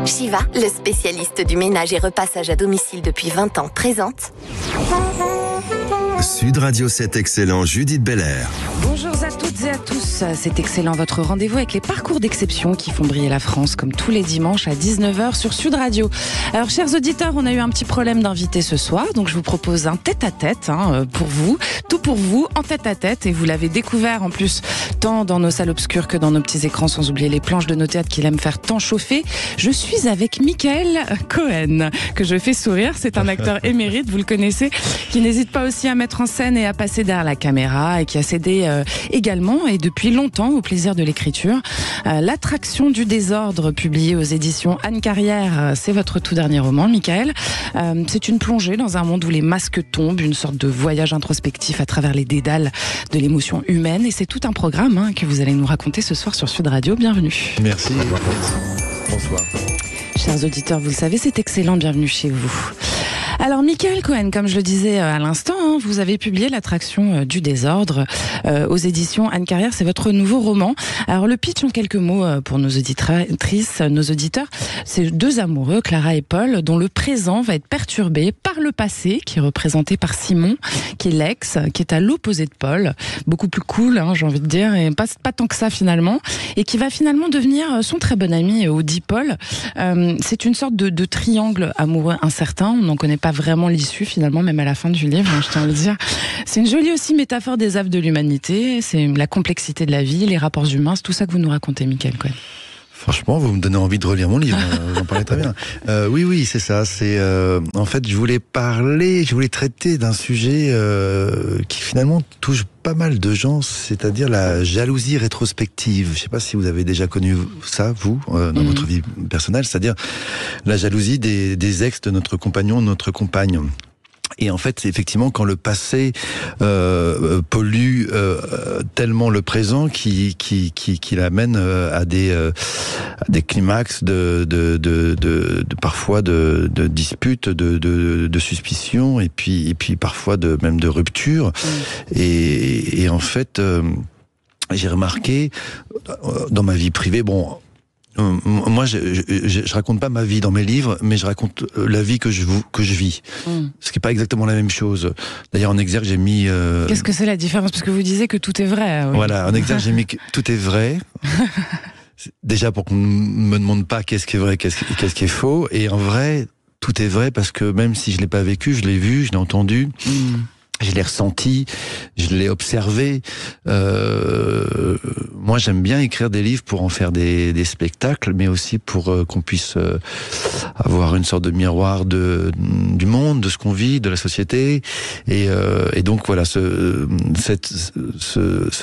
Shiva, le spécialiste du ménage et repassage à domicile depuis 20 ans, présente Sud Radio 7 Excellent, Judith Belair. Bonjour à toutes et à tous, c'est Excellent, votre rendez-vous avec les parcours d'exception qui font briller la France, comme tous les dimanches à 19h sur Sud Radio. Alors, chers auditeurs, on a eu un petit problème d'invité ce soir, donc je vous propose un tête-à-tête pour vous, tout pour vous, en tête-à-tête, et vous l'avez découvert en plus, tant dans nos salles obscures que dans nos petits écrans, sans oublier les planches de nos théâtres qu'il aime faire tant chauffer. Je suis avec Michael Cohen, que je fais sourire, c'est un acteur émérite, vous le connaissez, qui n'hésite pas aussi à mettre en scène et à passer derrière la caméra et qui a cédé également et depuis longtemps au plaisir de l'écriture. L'attraction du désordre, publié aux éditions Anne Carrière, c'est votre tout dernier roman, Michael. C'est une plongée dans un monde où les masques tombent, une sorte de voyage introspectif à travers les dédales de l'émotion humaine, et c'est tout un programme que vous allez nous raconter ce soir sur Sud Radio. Bienvenue. Merci. Bonsoir. Chers auditeurs, vous le savez, c'est Excellent, bienvenue chez vous. Alors, Michael Cohen, comme je le disais à l'instant, vous avez publié l'attraction du désordre aux éditions Anne Carrière. C'est votre nouveau roman. Alors, le pitch en quelques mots pour nos auditrices, nos auditeurs, c'est deux amoureux, Clara et Paul, dont le présent va être perturbé par le passé, qui est représenté par Simon, qui est l'ex, qui est à l'opposé de Paul, beaucoup plus cool, j'ai envie de dire, et pas tant que ça finalement, et qui va finalement devenir son très bon ami, Audi Paul. C'est une sorte de triangle amoureux incertain. On n'en connaît pas vraiment l'issue finalement, même à la fin du livre, je tiens à le dire. C'est une jolie aussi métaphore des affres de l'humanité, c'est la complexité de la vie, les rapports humains, c'est tout ça que vous nous racontez, Michael Cohen. Franchement, vous me donnez envie de relire mon livre, vous en parlez très bien. Oui, c'est ça. C'est en fait, je voulais traiter d'un sujet qui finalement touche pas mal de gens, c'est-à-dire la jalousie rétrospective. Je sais pas si vous avez déjà connu ça, vous, dans votre vie personnelle, c'est-à-dire la jalousie des ex de notre compagnon, de notre compagne. Et en fait, c'est effectivement quand le passé pollue tellement le présent qui l'amène à des climax de parfois de disputes, de suspicions et puis parfois même de ruptures. Et en fait, j'ai remarqué dans ma vie privée, moi, je raconte pas ma vie dans mes livres, mais je raconte la vie que je vis. Ce qui est pas exactement la même chose. D'ailleurs, en exergue, j'ai mis... Qu'est-ce que c'est la différence? Parce que vous disiez que tout est vrai. Oui. Voilà, en exergue, j'ai mis que tout est vrai. Déjà pour qu'on me demande pas qu'est-ce qui est vrai, qu'est-ce qui est faux. Et en vrai, tout est vrai parce que même si je l'ai pas vécu, je l'ai vu, je l'ai entendu. Je l'ai ressenti, je l'ai observé. Moi, j'aime bien écrire des livres pour en faire des spectacles, mais aussi pour qu'on puisse avoir une sorte de miroir du monde, de ce qu'on vit, de la société. Et donc voilà, ce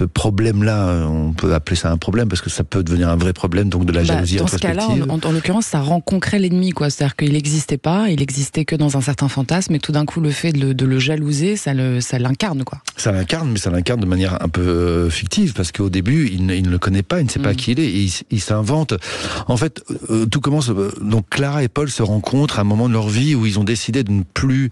problème-là, on peut appeler ça un problème parce que ça peut devenir un vrai problème, donc de la jalousie rétrospective. Dans ce cas-là, en l'occurrence, ça rend concret l'ennemi, quoi. C'est-à-dire qu'il n'existait pas, il existait que dans un certain fantasme, et tout d'un coup, le fait de le jalouser, ça l'incarne, quoi. Ça l'incarne, mais ça l'incarne de manière un peu fictive, parce qu'au début, il ne le connaît pas, il ne sait pas qui il est, et il s'invente. En fait, tout commence, donc Clara et Paul se rencontrent à un moment de leur vie où ils ont décidé de ne plus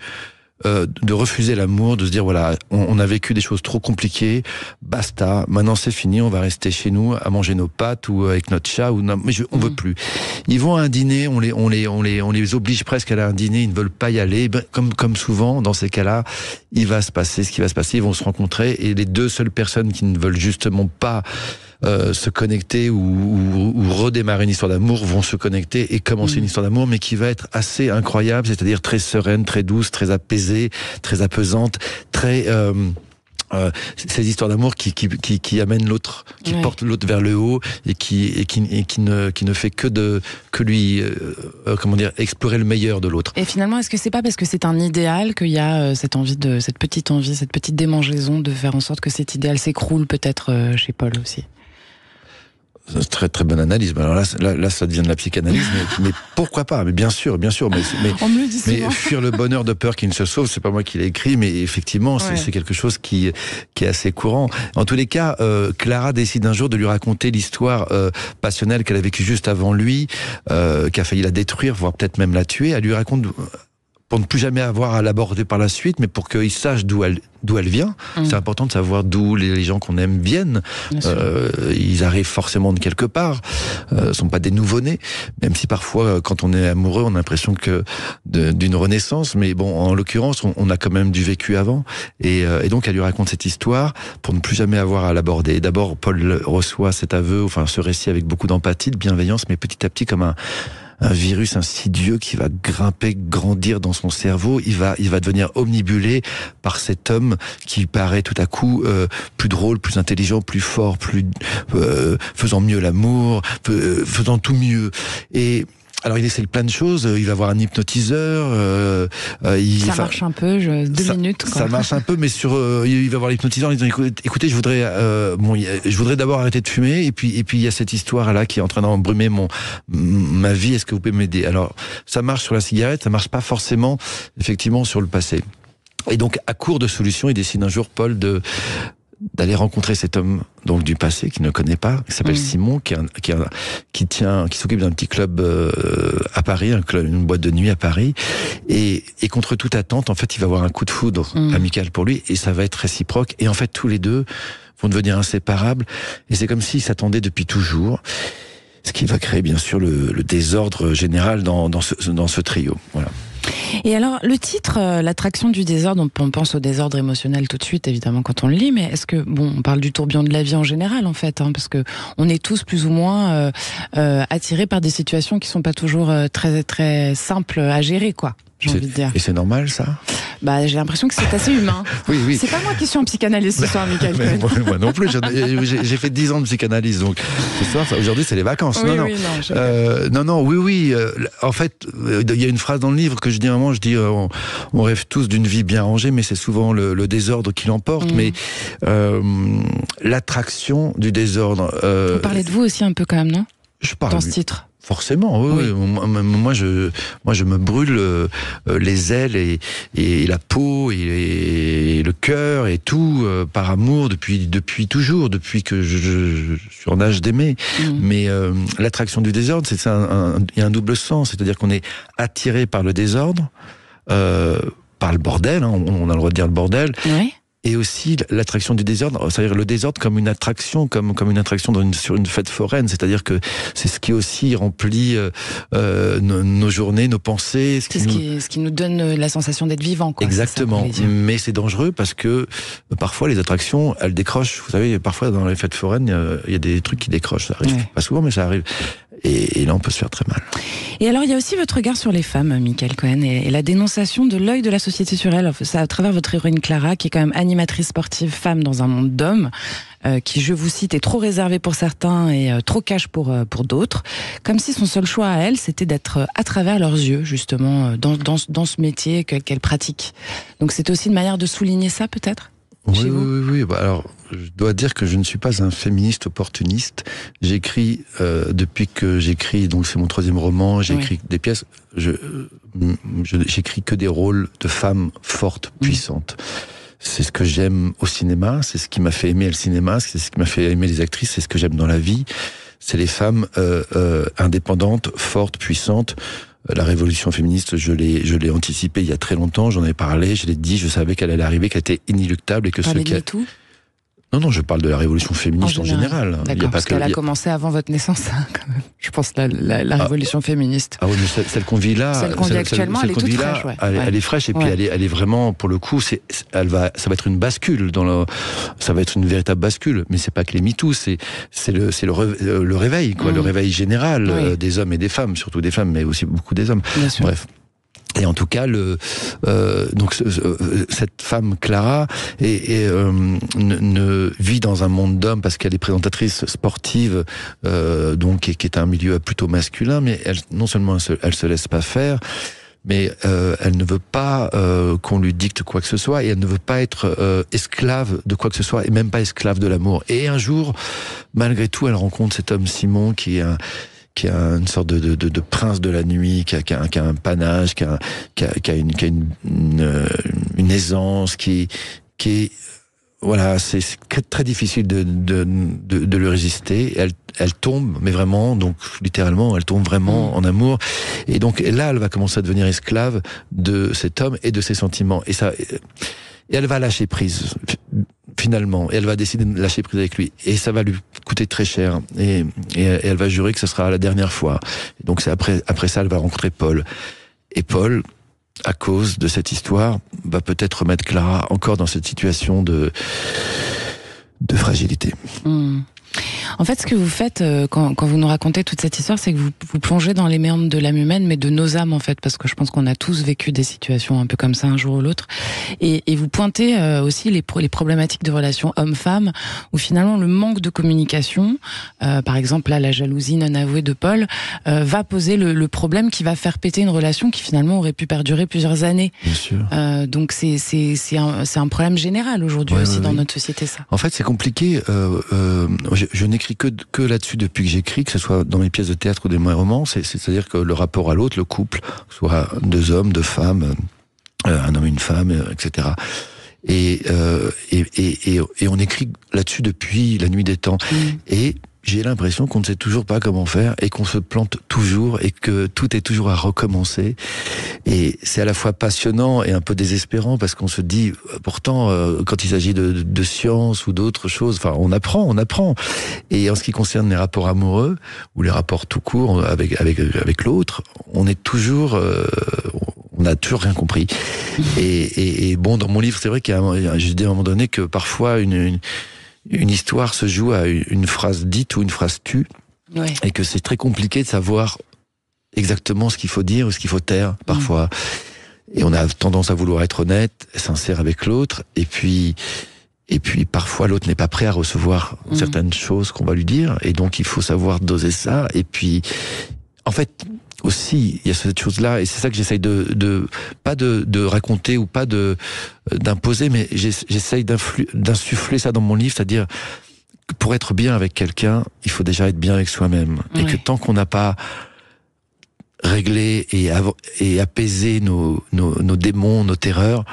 de refuser l'amour, de se dire voilà, on a vécu des choses trop compliquées, basta, maintenant c'est fini, on va rester chez nous à manger nos pâtes ou avec notre chat, on veut plus. Ils vont à un dîner, on les oblige presque à aller à un dîner, ils ne veulent pas y aller, comme souvent dans ces cas-là, il va se passer ce qui va se passer, ils vont se rencontrer, et les deux seules personnes qui ne veulent justement pas se connecter ou redémarrer une histoire d'amour vont se connecter et commencer une histoire d'amour, mais qui va être assez incroyable, c'est-à-dire très sereine, très douce, très apaisée, très apeusante, très ces histoires d'amour qui amènent l'autre, qui portent l'autre vers le haut et qui ne fait que lui explorer le meilleur de l'autre. Et finalement, est-ce que c'est pas parce que c'est un idéal qu'il y a cette petite démangeaison de faire en sorte que cet idéal s'écroule peut-être chez Paul aussi? Très très bonne analyse. Alors là, ça devient de la psychanalyse, mais pourquoi pas? Mais bien sûr. Mais fuir le bonheur de peur qu'il ne se sauve, c'est pas moi qui l'ai écrit, mais effectivement, c'est quelque chose qui est assez courant. En tous les cas, Clara décide un jour de lui raconter l'histoire passionnelle qu'elle a vécue juste avant lui, qui a failli la détruire, voire peut-être même la tuer. Elle lui raconte pour ne plus jamais avoir à l'aborder par la suite, mais pour qu'ils sachent d'où elle vient. C'est important de savoir d'où les gens qu'on aime viennent. Ils arrivent forcément de quelque part. Sont pas des nouveau-nés, même si parfois, quand on est amoureux, on a l'impression d'une renaissance. Mais bon, en l'occurrence, on a quand même du vécu avant. Et donc, elle lui raconte cette histoire pour ne plus jamais avoir à l'aborder. D'abord, Paul reçoit cet aveu, enfin ce récit avec beaucoup d'empathie, de bienveillance, mais petit à petit comme un virus insidieux qui va grimper, grandir dans son cerveau. Il va devenir omnibulé par cet homme qui paraît tout à coup plus drôle, plus intelligent, plus fort, plus faisant mieux l'amour, faisant tout mieux. Et alors il essaie plein de choses, il va avoir un hypnotiseur. Ça marche un peu, 2 minutes. Quoi. Ça marche un peu, mais il va voir l'hypnotiseur en disant écoutez, je voudrais d'abord arrêter de fumer, et puis il y a cette histoire là qui est en train d'embrumer ma vie. Est-ce que vous pouvez m'aider? Alors ça marche sur la cigarette, ça marche pas forcément effectivement sur le passé. Et donc à court de solutions, il décide un jour Paul d'aller rencontrer cet homme donc du passé qu'il ne connaît pas, qui s'appelle Simon, qui s'occupe d'un petit club à Paris, une boîte de nuit à Paris, et contre toute attente, en fait, il va avoir un coup de foudre amical pour lui, et ça va être réciproque, et en fait, tous les deux vont devenir inséparables, et c'est comme s'ils s'attendaient depuis toujours, ce qui va créer bien sûr le désordre général dans ce trio. Voilà. Et alors, le titre, l'attraction du désordre, on pense au désordre émotionnel tout de suite, évidemment, quand on le lit, mais est-ce que, on parle du tourbillon de la vie en général, en fait, parce que on est tous plus ou moins attirés par des situations qui sont pas toujours très, très simples à gérer, quoi. J'ai envie de dire. Et c'est normal, ça? J'ai l'impression que c'est assez humain. Oui. C'est pas moi qui suis en psychanalyse ce soir, Michael Cohen. Moi non plus. J'ai fait 10 ans de psychanalyse, donc ce soir, aujourd'hui, c'est les vacances. Oui. En fait, il y a une phrase dans le livre que je dis à un moment, on rêve tous d'une vie bien rangée, mais c'est souvent le désordre qui l'emporte. Mais l'attraction du désordre. Vous parlez de vous aussi un peu quand même, non? Je parle. Dans ce titre. Forcément, oui. Moi, je me brûle les ailes et la peau et le cœur et tout par amour depuis toujours, depuis que je suis en âge d'aimer. Mais l'attraction du désordre, il y a un double sens, c'est-à-dire qu'on est attiré par le désordre, par le bordel. On a le droit de dire le bordel. Oui. Et aussi l'attraction du désordre, c'est-à-dire le désordre comme une attraction, comme une attraction sur une fête foraine, c'est-à-dire que c'est ce qui aussi remplit nos journées, nos pensées. Ce qui nous donne la sensation d'être vivant, quoi. Exactement, mais c'est dangereux parce que parfois les attractions, elles décrochent. Vous savez, parfois dans les fêtes foraines, il y a des trucs qui décrochent. Ça arrive pas souvent, mais ça arrive. Et là, on peut se faire très mal. Et alors, il y a aussi votre regard sur les femmes, Michael Cohen, et la dénonciation de l'œil de la société sur elles. C'est à travers votre héroïne Clara, qui est quand même animatrice sportive femme dans un monde d'hommes, qui, je vous cite, est trop réservé pour certains et trop cash pour d'autres. Comme si son seul choix à elle, c'était d'être à travers leurs yeux, justement, dans ce métier qu'elle pratique. Donc, c'est aussi une manière de souligner ça, peut-être? Oui. Alors, je dois dire que je ne suis pas un féministe opportuniste. J'écris depuis que j'écris, donc c'est mon 3e roman. J'écris des pièces. J'écris que des rôles de femmes fortes, puissantes. C'est ce que j'aime au cinéma. C'est ce qui m'a fait aimer le cinéma. C'est ce qui m'a fait aimer les actrices. C'est ce que j'aime dans la vie. C'est les femmes indépendantes, fortes, puissantes. La révolution féministe, je l'ai anticipée il y a très longtemps, j'en ai parlé, je l'ai dit, je savais qu'elle allait arriver, qu'elle était inéluctable et que ceux qui... MeToo ? Non, je parle de la révolution féministe en général. D'accord, parce qu'elle a commencé avant votre naissance, quand même. Je pense la révolution féministe. Ah oui, mais celle qu'on vit là, celle qu'on vit actuellement, elle est toute fraîche. Elle est fraîche et puis elle est vraiment, pour le coup, ça va être une bascule ça va être une véritable bascule. Mais c'est pas que les MeToo, c'est le réveil, quoi, le réveil général des hommes et des femmes, surtout des femmes, mais aussi beaucoup des hommes. Bref. Et en tout cas, cette femme Clara ne vit dans un monde d'hommes parce qu'elle est présentatrice sportive, donc qui est un milieu plutôt masculin, mais non seulement elle se laisse pas faire, mais elle ne veut pas qu'on lui dicte quoi que ce soit, et elle ne veut pas être esclave de quoi que ce soit, et même pas esclave de l'amour. Et un jour, malgré tout, elle rencontre cet homme Simon qui a une sorte de prince de la nuit, qui a un panache, qui a une aisance, qui est voilà, c'est très difficile de lui résister. elle tombe, mais vraiment, donc littéralement, elle tombe vraiment en amour. Et donc là, elle va commencer à devenir esclave de cet homme et de ses sentiments. Et elle va lâcher prise, finalement. Et elle va décider de lâcher prise avec lui. Et ça va lui coûter très cher. Et elle va jurer que ce sera la dernière fois. Et donc c'est après ça, elle va rencontrer Paul. Et Paul, à cause de cette histoire, va peut-être remettre Clara encore dans cette situation de fragilité. En fait, ce que vous faites quand vous nous racontez toute cette histoire, c'est que vous plongez dans les méandres de l'âme humaine, mais de nos âmes, en fait, parce que je pense qu'on a tous vécu des situations un peu comme ça un jour ou l'autre. Et vous pointez aussi les problématiques de relations hommes-femmes, où finalement le manque de communication, par exemple là, la jalousie non avouée de Paul, va poser le problème qui va faire péter une relation qui finalement aurait pu perdurer plusieurs années. Bien sûr. Donc c'est un problème général aujourd'hui aussi dans notre société, ça. En fait, c'est compliqué. Je n'écris que là-dessus depuis que j'écris, que ce soit dans mes pièces de théâtre ou des romans. C'est-à-dire que le rapport à l'autre, le couple, soit deux hommes, deux femmes, un homme, une femme, etc. Et on écrit là-dessus depuis la nuit des temps. Et j'ai l'impression qu'on ne sait toujours pas comment faire et qu'on se plante toujours et que tout est toujours à recommencer. Et c'est à la fois passionnant et un peu désespérant parce qu'on se dit, pourtant, quand il s'agit de science ou d'autres choses, enfin, on apprend. Et en ce qui concerne les rapports amoureux ou les rapports tout court avec l'autre, on n'a toujours rien compris. Et bon, dans mon livre, c'est vrai j'ai dit à un moment donné que parfois une histoire se joue à une phrase dite ou une phrase tue, et que c'est très compliqué de savoir exactement ce qu'il faut dire ou ce qu'il faut taire, parfois. Et on a tendance à vouloir être honnête, sincère avec l'autre, et puis parfois l'autre n'est pas prêt à recevoir certaines choses qu'on va lui dire, et donc il faut savoir doser ça, et puis, en fait, aussi, il y a cette chose-là, et c'est ça que j'essaye pas de raconter ou pas d'imposer, mais j'essaye d'insuffler ça dans mon livre, c'est-à-dire que pour être bien avec quelqu'un, il faut déjà être bien avec soi-même. Et que tant qu'on n'a pas réglé et apaisé nos démons, nos terreurs,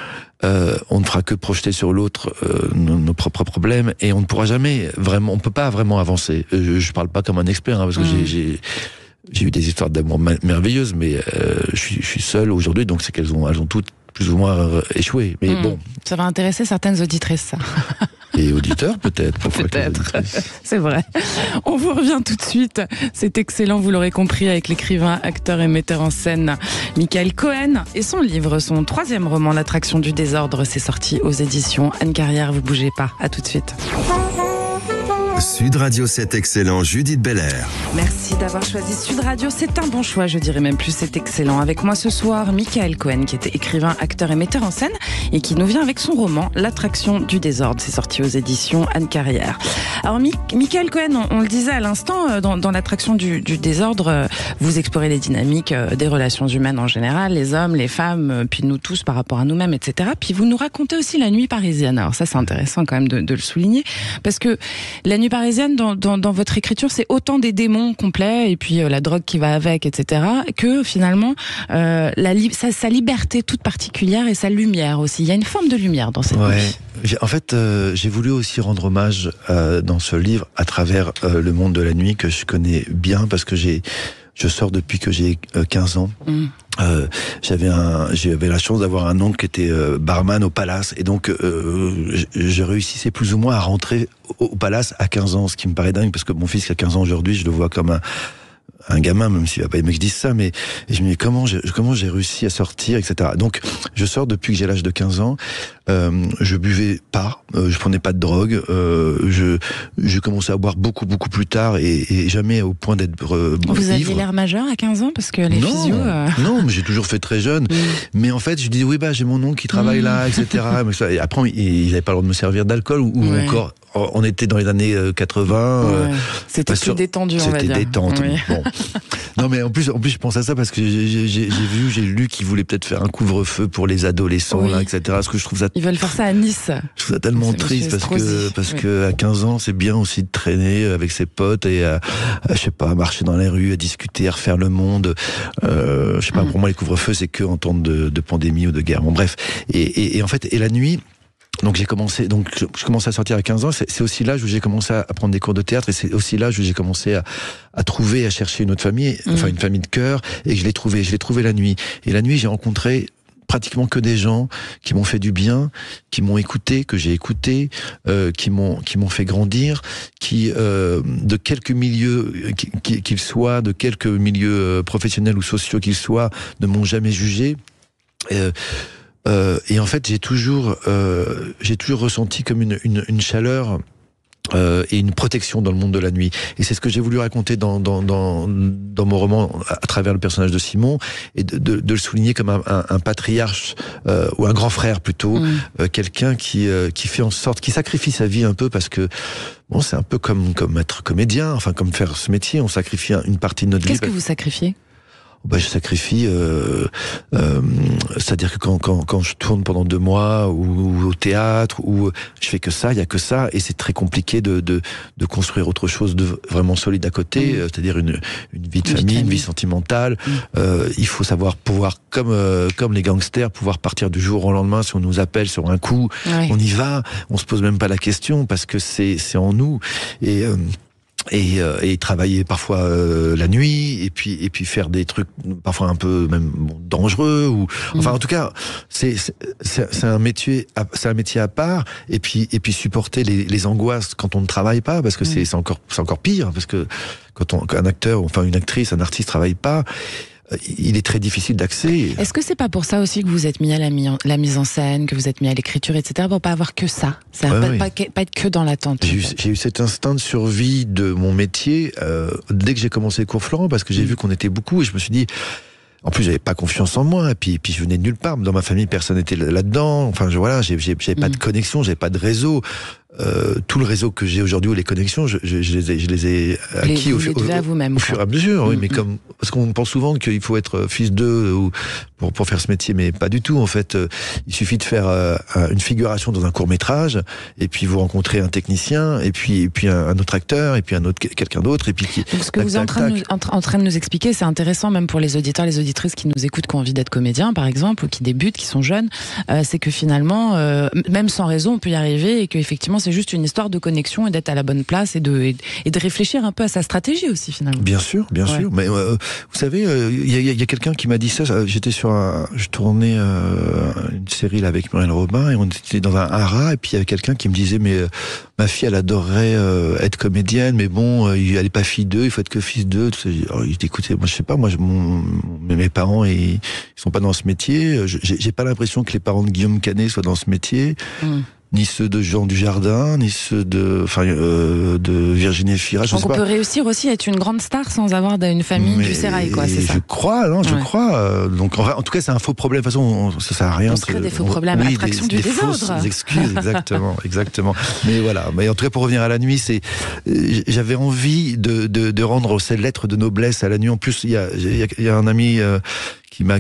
on ne fera que projeter sur l'autre nos propres problèmes, et on ne pourra jamais vraiment, on peut pas vraiment avancer. Je parle pas comme un expert, parce que j'ai eu des histoires d'amour merveilleuses, mais je suis seul aujourd'hui, donc c'est elles ont toutes plus ou moins échoué. Mais bon. Ça va intéresser certaines auditrices, ça. Et auditeurs, peut-être. Peut-être. C'est vrai. On vous revient tout de suite. C'est excellent, vous l'aurez compris, avec l'écrivain, acteur et metteur en scène Michael Cohen et son livre, son 3e roman, L'attraction du désordre. C'est sorti aux éditions Anne Carrière. Vous bougez pas. À tout de suite. Sud Radio, c'est excellent, Judith Belair. Merci d'avoir choisi Sud Radio, c'est un bon choix, je dirais même plus, c'est excellent. Avec moi ce soir, Michael Cohen, qui était écrivain, acteur et metteur en scène, et qui nous vient avec son roman, L'attraction du désordre. C'est sorti aux éditions Anne Carrière. Alors, Michael Cohen, on le disait à l'instant, dans L'attraction du désordre, vous explorez les dynamiques des relations humaines en général, les hommes, les femmes, puis nous tous par rapport à nous-mêmes, etc. Puis vous nous racontez aussi la nuit parisienne. Alors ça, c'est intéressant quand même de le souligner, parce que la nuit parisienne, dans votre écriture, c'est autant des démons complets et puis la drogue qui va avec, etc., que finalement sa liberté toute particulière et sa lumière aussi. Il y a une forme de lumière dans cette nuit. En fait, j'ai voulu aussi rendre hommage dans ce livre à travers le monde de la nuit que je connais bien, parce que je sors depuis que j'ai 15 ans. J'avais la chance d'avoir un oncle qui était barman au Palace, et donc je réussissais plus ou moins à rentrer au Palace à 15 ans, ce qui me paraît dingue, parce que mon fils qui a 15 ans aujourd'hui, je le vois comme un gamin, même s'il va pas aimer que je dise ça, mais je me dis comment j'ai réussi à sortir, etc. Donc je sors depuis que j'ai l'âge de 15 ans. Je buvais pas, je prenais pas de drogue, je commençais à boire beaucoup plus tard, et jamais au point d'être Vous aviez l'air majeur à 15 ans, parce que les physios... Non, mais j'ai toujours fait très jeune. Mais en fait, je dis j'ai mon oncle qui travaille là, etc. Et après, il n'avait pas le droit de me servir d'alcool, ou encore... On était dans les années 80. C'était plus détendu, on va dire. C'était détente. Oui. Bon. Non, mais en plus, je pense à ça parce que j'ai lu qu'ils voulaient peut-être faire un couvre-feu pour les adolescents, là, etc. Parce que je trouve ça. Ils veulent faire ça à Nice. Je trouve ça tellement triste parce que à 15 ans, c'est bien aussi de traîner avec ses potes et à je sais pas, à marcher dans les rues, à discuter, à refaire le monde. Je sais pas, pour moi, les couvre-feux, c'est que en temps de pandémie ou de guerre. Bon, bref. Et en fait, la nuit, Donc je commençais à sortir à 15 ans, c'est aussi l'âge où j'ai commencé à prendre des cours de théâtre, et c'est aussi l'âge où j'ai commencé à trouver, à chercher une autre famille, enfin une famille de cœur, et je l'ai trouvé la nuit. Et la nuit, j'ai rencontré pratiquement que des gens qui m'ont fait du bien, qui m'ont écouté, que j'ai écouté, qui m'ont fait grandir, qui de quelques milieux qu'ils soient, de quelques milieux professionnels ou sociaux qu'ils soient, ne m'ont jamais jugé. Et en fait, j'ai toujours ressenti comme une chaleur et une protection dans le monde de la nuit. Et c'est ce que j'ai voulu raconter dans mon roman à travers le personnage de Simon, et de le souligner comme un patriarche ou un grand frère plutôt, quelqu'un qui fait en sorte, qui sacrifie sa vie un peu, parce que bon, c'est un peu comme être comédien, enfin comme faire ce métier, on sacrifie une partie de notre vie. Qu'est-ce que vous sacrifiez ? Je sacrifie, c'est-à-dire que quand je tourne pendant 2 mois ou au théâtre, ou je fais que ça, il y a que ça, et c'est très compliqué de construire autre chose de vraiment solide à côté, c'est-à-dire une vie de famille, une vie sentimentale. Il faut savoir pouvoir, comme les gangsters, pouvoir partir du jour au lendemain. Si on nous appelle sur un coup, on y va, on se pose même pas la question, parce que c'est en nous. Et travailler parfois la nuit, et puis faire des trucs parfois un peu même dangereux, ou enfin en tout cas c'est un métier à part, et puis supporter les angoisses quand on ne travaille pas, parce que c'est encore pire, parce que quand un acteur, enfin une actrice, un artiste travaille pas, il est très difficile d'accès. Est-ce que c'est pas pour ça aussi que vous êtes mis à la mise en scène, que vous êtes mis à l'écriture, etc., pour pas avoir que ça, pas être que dans l'attente? J'ai eu cet instinct de survie de mon métier dès que j'ai commencé Cours Florent, parce que j'ai vu qu'on était beaucoup, et je me suis dit, en plus j'avais pas confiance en moi, et puis je venais de nulle part, dans ma famille personne n'était là-dedans, enfin j'avais pas de connexion, j'avais pas de réseau. Tout le réseau que j'ai aujourd'hui, ou les connexions, je les ai acquis au fur et à mesure. Oui, mais parce qu'on pense souvent qu'il faut être fils d'eux pour faire ce métier, mais pas du tout. En fait, il suffit de faire une figuration dans un court-métrage, et puis vous rencontrez un technicien, et puis un autre acteur, et puis quelqu'un d'autre, et puis donc ce que vous êtes en train de nous expliquer, c'est intéressant même pour les auditeurs, les auditrices qui nous écoutent, qui ont envie d'être comédiens, par exemple, ou qui débutent, qui sont jeunes, c'est que finalement, même sans réseau, on peut y arriver, et qu'effectivement, c'est juste une histoire de connexion, et d'être à la bonne place, et de réfléchir un peu à sa stratégie aussi, finalement. Bien sûr. Mais vous savez, il y a quelqu'un qui m'a dit ça. Je tournais une série là avec Muriel Robin, et on était dans un haras, et puis il y avait quelqu'un qui me disait, mais ma fille, elle adorerait être comédienne, mais bon, elle est pas fille d'eux, il faut être que fils d'eux. Je dis, écoutez, moi je sais pas, mes parents, ils sont pas dans ce métier. J'ai pas l'impression que les parents de Guillaume Canet soient dans ce métier. Ni ceux de Jean Dujardin, ni ceux de Virginie Efira. Donc on peut réussir aussi à être une grande star sans avoir une famille du sérail, quoi, c'est ça? Je crois. Donc en tout cas, c'est un faux problème. De toute façon, ça sert à rien. On se crée des faux problèmes, attraction du désordre. Fausses excuses, exactement. Mais voilà. Mais en tout cas, pour revenir à la nuit, j'avais envie de rendre cette lettre de noblesse à la nuit. En plus, il y a un ami qui nous a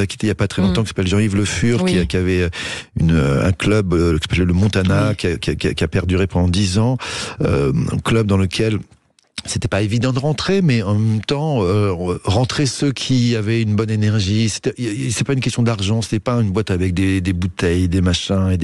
quitté il y a pas très longtemps, qui s'appelle Jean-Yves Le Fur, qui avait un club qui s'appelait le Montana, qui a perduré pendant 10 ans, un club dans lequel c'était pas évident de rentrer, mais en même temps, rentrer ceux qui avaient une bonne énergie. C'est pas une question d'argent, c'était pas une boîte avec des bouteilles, des machins,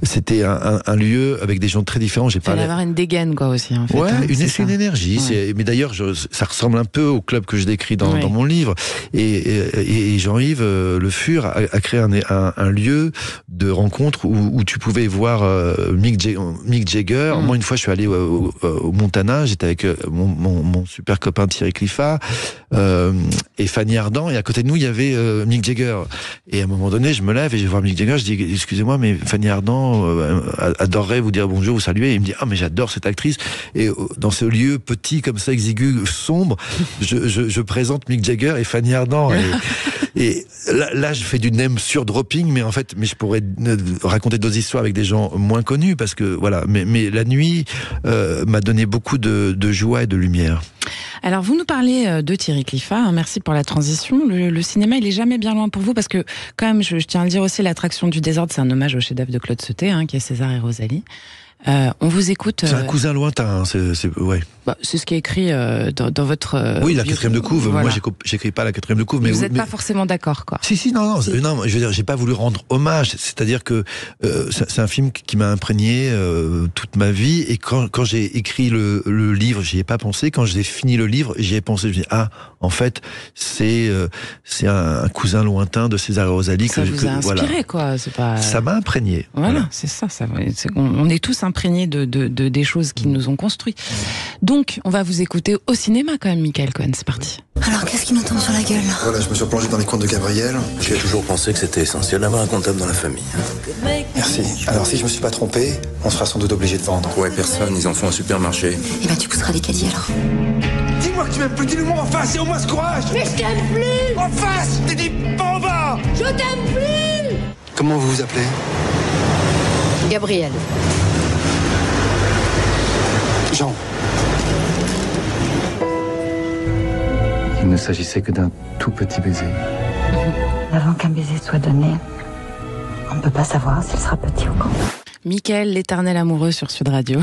c'était un lieu avec des gens très différents. Il fallait avoir une dégaine, quoi, aussi, en fait. Ouais, une énergie. Ouais. Mais d'ailleurs, ça ressemble un peu au club que je décris dans mon livre. Et Jean-Yves Le Fur a créé un lieu de rencontre où tu pouvais voir Mick Jagger. Moi, une fois, je suis allé au Montana, j'étais avec mon super copain Thierry Cliffat et Fanny Ardant, et à côté de nous il y avait Mick Jagger, et à un moment donné je me lève et je vais voir Mick Jagger, je dis excusez-moi mais Fanny Ardant adorerait vous dire bonjour, vous saluer, et il me dit mais j'adore cette actrice, et dans ce lieu petit comme ça, exigu, sombre, je présente Mick Jagger et Fanny Ardant, et là je fais du name surdropping, mais en fait je pourrais raconter d'autres histoires avec des gens moins connus, parce que voilà, mais la nuit m'a donné beaucoup de joie et de lumière. Alors vous nous parlez de Thierry Cliffat, merci pour la transition. Le cinéma, il est jamais bien loin pour vous, parce que quand même, je tiens à le dire aussi, l'attraction du désordre, c'est un hommage au chef-d'œuvre de Claude Sautet, qui est César et Rosalie. On vous écoute. C'est un cousin lointain, ouais. C'est ce qui est écrit dans votre. Oui, la quatrième de couve. Voilà. Moi, j'écris pas la quatrième de couve, mais vous n'êtes pas forcément d'accord, quoi. Si, non, je veux dire, j'ai pas voulu rendre hommage. C'est-à-dire que c'est un film qui m'a imprégné toute ma vie. Et quand j'ai écrit le livre, j'y ai pas pensé. Quand j'ai fini le livre, j'y ai pensé. Je me dis en fait, c'est un cousin lointain de César et Rosalie. Ça vous a inspiré, quoi. C'est pas. Ça m'a imprégné. Voilà. C'est ça. On est tous imprégnés de des choses qui nous ont construits. Donc, on va vous écouter au cinéma quand même, Michael Cohen. C'est parti. Alors, qu'est-ce qui nous tombe sur la gueule? Voilà, je me suis replongé dans les contes de Gabriel. J'ai toujours pensé que c'était essentiel d'avoir un comptable dans la famille. Merci. Alors, si je me suis pas trompé, on sera sans doute obligé de vendre. Ouais, personne, ils en font un supermarché. Eh ben, tu pousseras les caddies alors. Dis-moi que tu m'aimes plus, dis-le-moi en face et au moins ce courage. Mais je t'aime plus. En face, t'es dit pas en bas. Je t'aime plus. Comment vous vous appelez? Gabriel. Jean. Il ne s'agissait que d'un tout petit baiser. Avant qu'un baiser soit donné, on ne peut pas savoir s'il sera petit ou grand. Michael, l'éternel amoureux sur Sud Radio.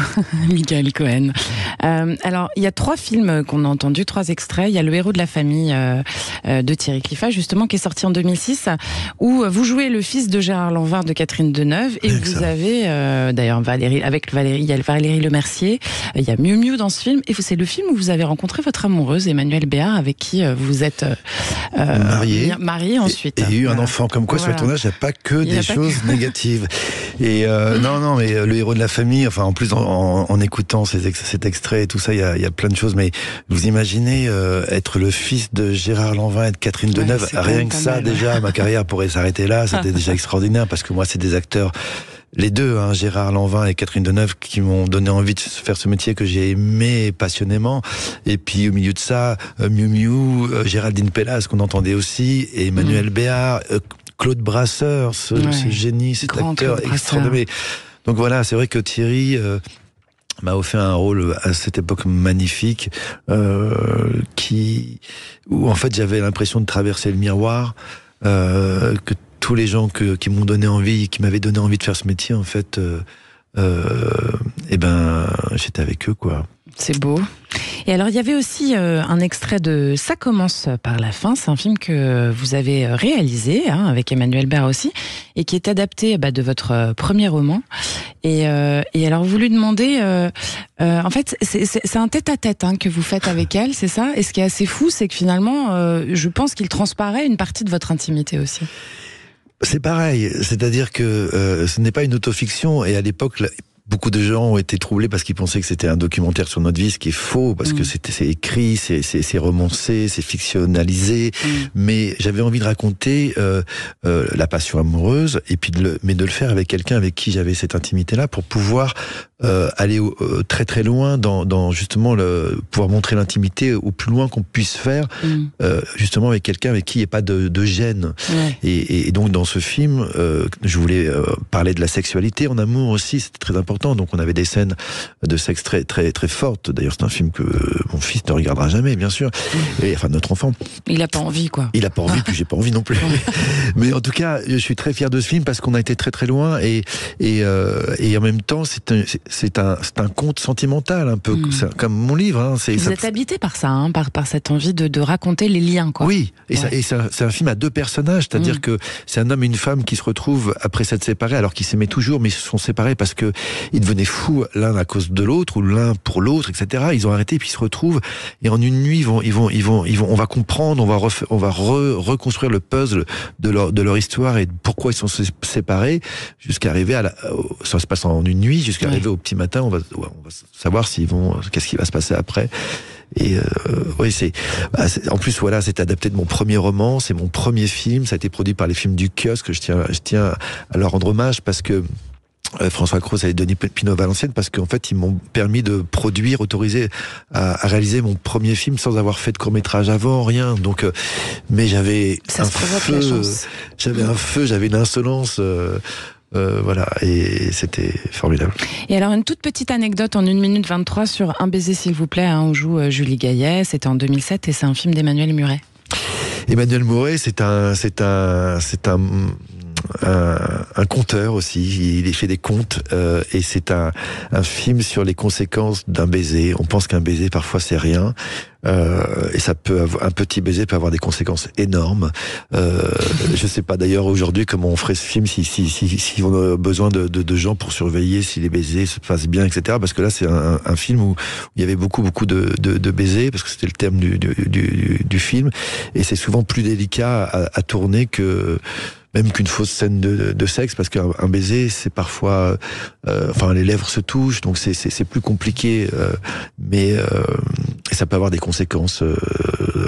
Michael Cohen. Alors, il y a 3 films qu'on a entendus, 3 extraits. Il y a Le héros de la famille de Thierry Cliffat, justement, qui est sorti en 2006, où vous jouez le fils de Gérard Lanvin de Catherine Deneuve, et vous avez, d'ailleurs, il y a Valérie Lemercier, il y a Miu Miu dans ce film, et c'est le film où vous avez rencontré votre amoureuse, Emmanuelle Béard, avec qui vous êtes marié ensuite. Et eu un enfant, comme quoi sur le tournage, il n'y a pas que des choses négatives. Et non, mais le héros de la famille, enfin, en plus, en écoutant cet extrait et tout ça, il y a plein de choses, mais vous imaginez être le fils de Gérard Lanvin et de Catherine Deneuve, rien que ça, déjà, ma carrière pourrait s'arrêter là, c'était déjà extraordinaire, parce que moi, c'est des acteurs, les deux, Gérard Lanvin et Catherine Deneuve, qui m'ont donné envie de faire ce métier que j'ai aimé passionnément. Et puis au milieu de ça, Miu Miu, Géraldine Pellas, qu'on entendait aussi, et Emmanuelle Béard, Claude Brasseur, ce génie, cet acteur extraordinaire. Donc voilà, c'est vrai que Thierry m'a offert un rôle à cette époque magnifique, où en fait j'avais l'impression de traverser le miroir, que tous les gens qui m'ont donné envie, qui m'avaient donné envie de faire ce métier, en fait, j'étais avec eux, quoi. C'est beau. Et alors, il y avait aussi un extrait de Ça commence par la fin. C'est un film que vous avez réalisé, avec Emmanuelle Béard aussi, et qui est adapté de votre premier roman. Et alors, vous lui demandez... en fait, c'est un tête-à-tête que vous faites avec elle, c'est ça? Et ce qui est assez fou, c'est que finalement, je pense qu'il transparaît une partie de votre intimité aussi. C'est pareil, c'est-à-dire que ce n'est pas une autofiction, et à l'époque... Beaucoup de gens ont été troublés parce qu'ils pensaient que c'était un documentaire sur notre vie, ce qui est faux, parce que c'est écrit, c'est romancé, c'est fictionnalisé. Mais j'avais envie de raconter la passion amoureuse, et puis de le faire avec quelqu'un avec qui j'avais cette intimité-là, pour pouvoir aller très très loin dans justement pouvoir montrer l'intimité au plus loin qu'on puisse faire, justement avec quelqu'un avec qui il n'y ait pas de gêne. Et donc dans ce film, je voulais parler de la sexualité en amour aussi, c'était très important. Donc on avait des scènes de sexe très très très fortes. D'ailleurs, c'est un film que mon fils ne regardera jamais, bien sûr. Et enfin notre enfant. Il a pas envie, quoi. Il a pas envie, puis j'ai pas envie non plus. Mais en tout cas, je suis très fier de ce film parce qu'on a été très très loin, et en même temps, c'est un conte sentimental, un peu comme mon livre. Vous êtes habité par ça, par cette envie de raconter les liens, quoi. Oui, et c'est un film à 2 personnages, c'est-à-dire que c'est un homme et une femme qui se retrouvent après s'être séparés, alors qu'ils s'aimaient toujours, mais ils se sont séparés parce que ils devenaient fous l'un à cause de l'autre, ou l'un pour l'autre, etc. Ils ont arrêté, puis ils se retrouvent, et en une nuit, on va comprendre, on va reconstruire le puzzle de leur histoire et pourquoi ils sont séparés, jusqu'à arriver ça se passe en une nuit, jusqu'à arriver au petit matin, on va savoir qu'est-ce qui va se passer après. Et en plus voilà, c'est adapté de mon premier roman, c'est mon premier film, ça a été produit par les films du kiosque. Je tiens à leur rendre hommage, parce que François Cros et Denis Pinot-Valenciennes, parce qu'en fait ils m'ont permis de produire, autoriser à réaliser mon premier film sans avoir fait de court-métrage avant, rien. Donc mais j'avais un feu, j'avais une insolence, voilà, et c'était formidable. Et alors, une toute petite anecdote en 1 minute 23 sur Un baiser s'il vous plaît, où joue Julie Gaillet. C'était en 2007 et c'est un film d'Emmanuel Mouret. Emmanuel Mouret, c'est un un conteur aussi. Il fait des contes et c'est un film sur les conséquences d'un baiser. On pense qu'un baiser parfois c'est rien. Et ça peut un petit baiser peut avoir des conséquences énormes. Je sais pas d'ailleurs aujourd'hui comment on ferait ce film si on a besoin de gens pour surveiller si les baisers se passent bien, etc. Parce que là c'est un film où il y avait beaucoup de baisers parce que c'était le thème du film et c'est souvent plus délicat à tourner que même qu'une fausse scène de sexe, parce qu'un baiser, c'est parfois, les lèvres se touchent, donc c'est plus compliqué, mais ça peut avoir des conséquences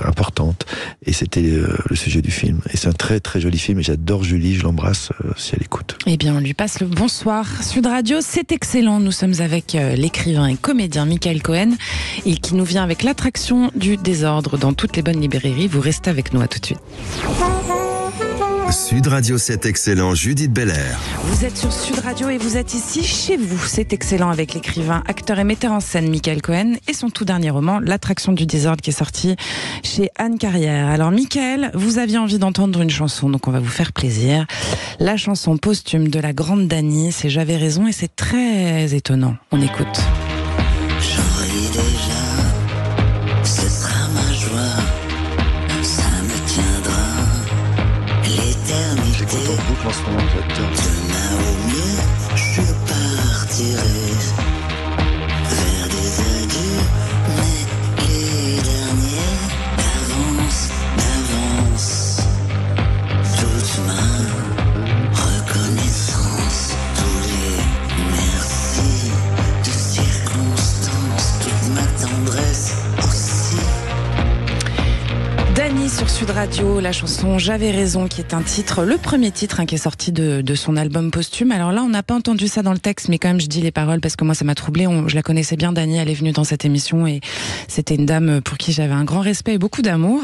importantes. Et c'était le sujet du film. Et c'est un très très joli film. Et j'adore Julie, je l'embrasse si elle écoute. Eh bien, on lui passe le bonsoir. Sud Radio, c'est excellent. Nous sommes avec l'écrivain et comédien Michael Cohen, et qui nous vient avec l'attraction du désordre dans toutes les bonnes librairies. Vous restez avec nous, à tout de suite. Sud Radio, c'est excellent, Judith Belair. Vous êtes sur Sud Radio et vous êtes ici chez vous. C'est excellent avec l'écrivain, acteur et metteur en scène Michael Cohen et son tout dernier roman, L'attraction du désordre, qui est sorti chez Anne Carrière. Alors Michael, vous aviez envie d'entendre une chanson, donc on va vous faire plaisir. La chanson posthume de la grande Dany, c'est J'avais raison, et c'est très étonnant. On écoute. J'en ris déjà, ce sera ma joie, ça me tiendra. L'éternité, demain au mieux, je partirai vers des adieux, mais les derniers d'avance, toute ma reconnaissance, tous les merci de circonstances, toute ma tendresse aussi. Dany sur Sud Radio, la chanson J'avais raison, qui est un titre, le premier titre qui est sorti de son album posthume. Alors là, on n'a pas entendu ça dans le texte, mais quand même je dis les paroles parce que moi ça m'a troublée. Je la connaissais bien, Dany, elle est venue dans cette émission et c'était une dame pour qui j'avais un grand respect et beaucoup d'amour.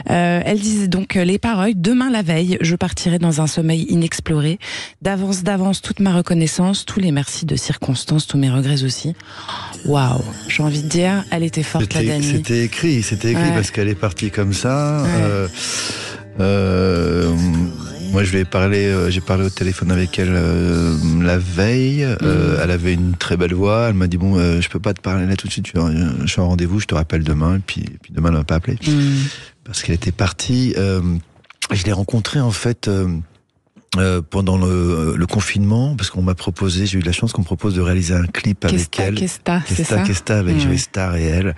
Elle disait donc les paroles: demain la veille, je partirai dans un sommeil inexploré. D'avance toute ma reconnaissance, tous les merci de circonstances, tous mes regrets aussi. Waouh, j'ai envie de dire, elle était forte, la Dany. C'était écrit ouais. Parce qu'elle est partie comme ça. Ouais. Moi, j'ai parlé au téléphone avec elle la veille. Elle avait une très belle voix. Elle m'a dit je peux pas te parler là tout de suite. Je suis en rendez-vous. Je te rappelle demain. Et puis demain, elle m'a pas appelé parce qu'elle était partie. Je l'ai rencontrée en fait. Pendant le confinement, parce qu'on m'a proposé, j'ai eu la chance qu'on me propose de réaliser un clip avec elle. Kesta, avec Joey Star et elle.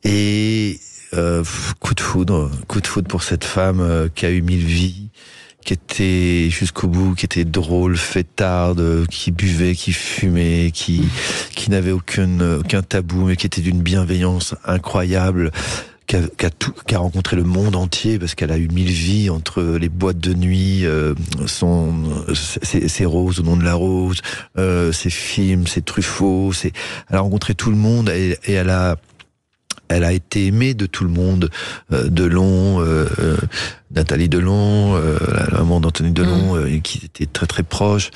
Et coup de foudre pour cette femme qui a eu 1000 vies, qui était jusqu'au bout, qui était drôle, fêtarde, qui buvait, qui fumait, qui n'avait aucun tabou, mais qui était d'une bienveillance incroyable. Qui a rencontré le monde entier parce qu'elle a eu 1000 vies entre les boîtes de nuit, ses roses au nom de la rose, ses films, ses Truffaut, elle a rencontré tout le monde et elle a été aimée de tout le monde, Delon, Nathalie Delon, la maman d'Anthony Delon, qui était très très proche.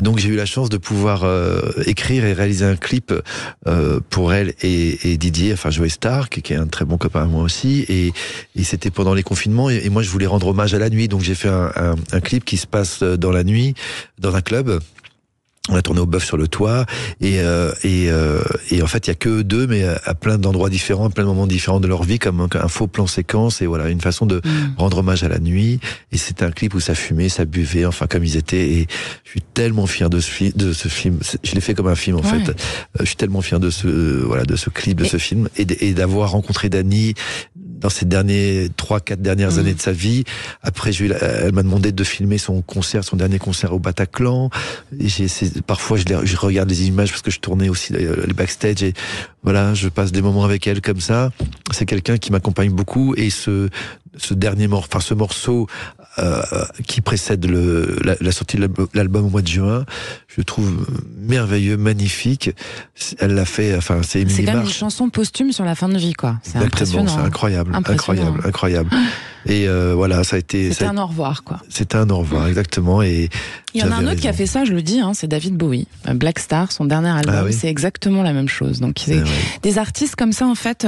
Donc j'ai eu la chance de pouvoir écrire et réaliser un clip pour elle et Didier, enfin Joey Star, qui est un très bon copain à moi aussi, et c'était pendant les confinements et moi je voulais rendre hommage à la nuit, donc j'ai fait un clip qui se passe dans la nuit, dans un club. On a tourné au Bœuf sur le toit et en fait il y a que eux deux, mais à plein d'endroits différents, à plein de moments différents de leur vie, comme un faux plan séquence, et voilà, une façon de rendre hommage à la nuit. Et c'était un clip où ça fumait, ça buvait, enfin comme ils étaient. Et je suis tellement fier de ce film. Je l'ai fait comme un film en fait. Je suis tellement fier de ce clip, de ce film, et d'avoir rencontré Dany dans ces 3-4 dernières années de sa vie. Après, elle m'a demandé de filmer son dernier concert au Bataclan. Parfois, je regarde les images parce que je tournais aussi les backstage et voilà, je passe des moments avec elle comme ça. C'est quelqu'un qui m'accompagne beaucoup et ce morceau qui précède la sortie de l'album au mois de juin, je le trouve merveilleux, magnifique. Elle l'a fait, enfin, c'est Émilie March. C'est quand même une chanson posthume sur la fin de vie, quoi. C'est exactement, impressionnant. C'est incroyable. Et voilà, ça a été... C'était un au revoir, quoi. C'était un au revoir, exactement. Et il y en a un autre qui a fait ça, je le dis, c'est David Bowie. Black Star, son dernier album, c'est exactement la même chose. Donc, des artistes comme ça, en fait,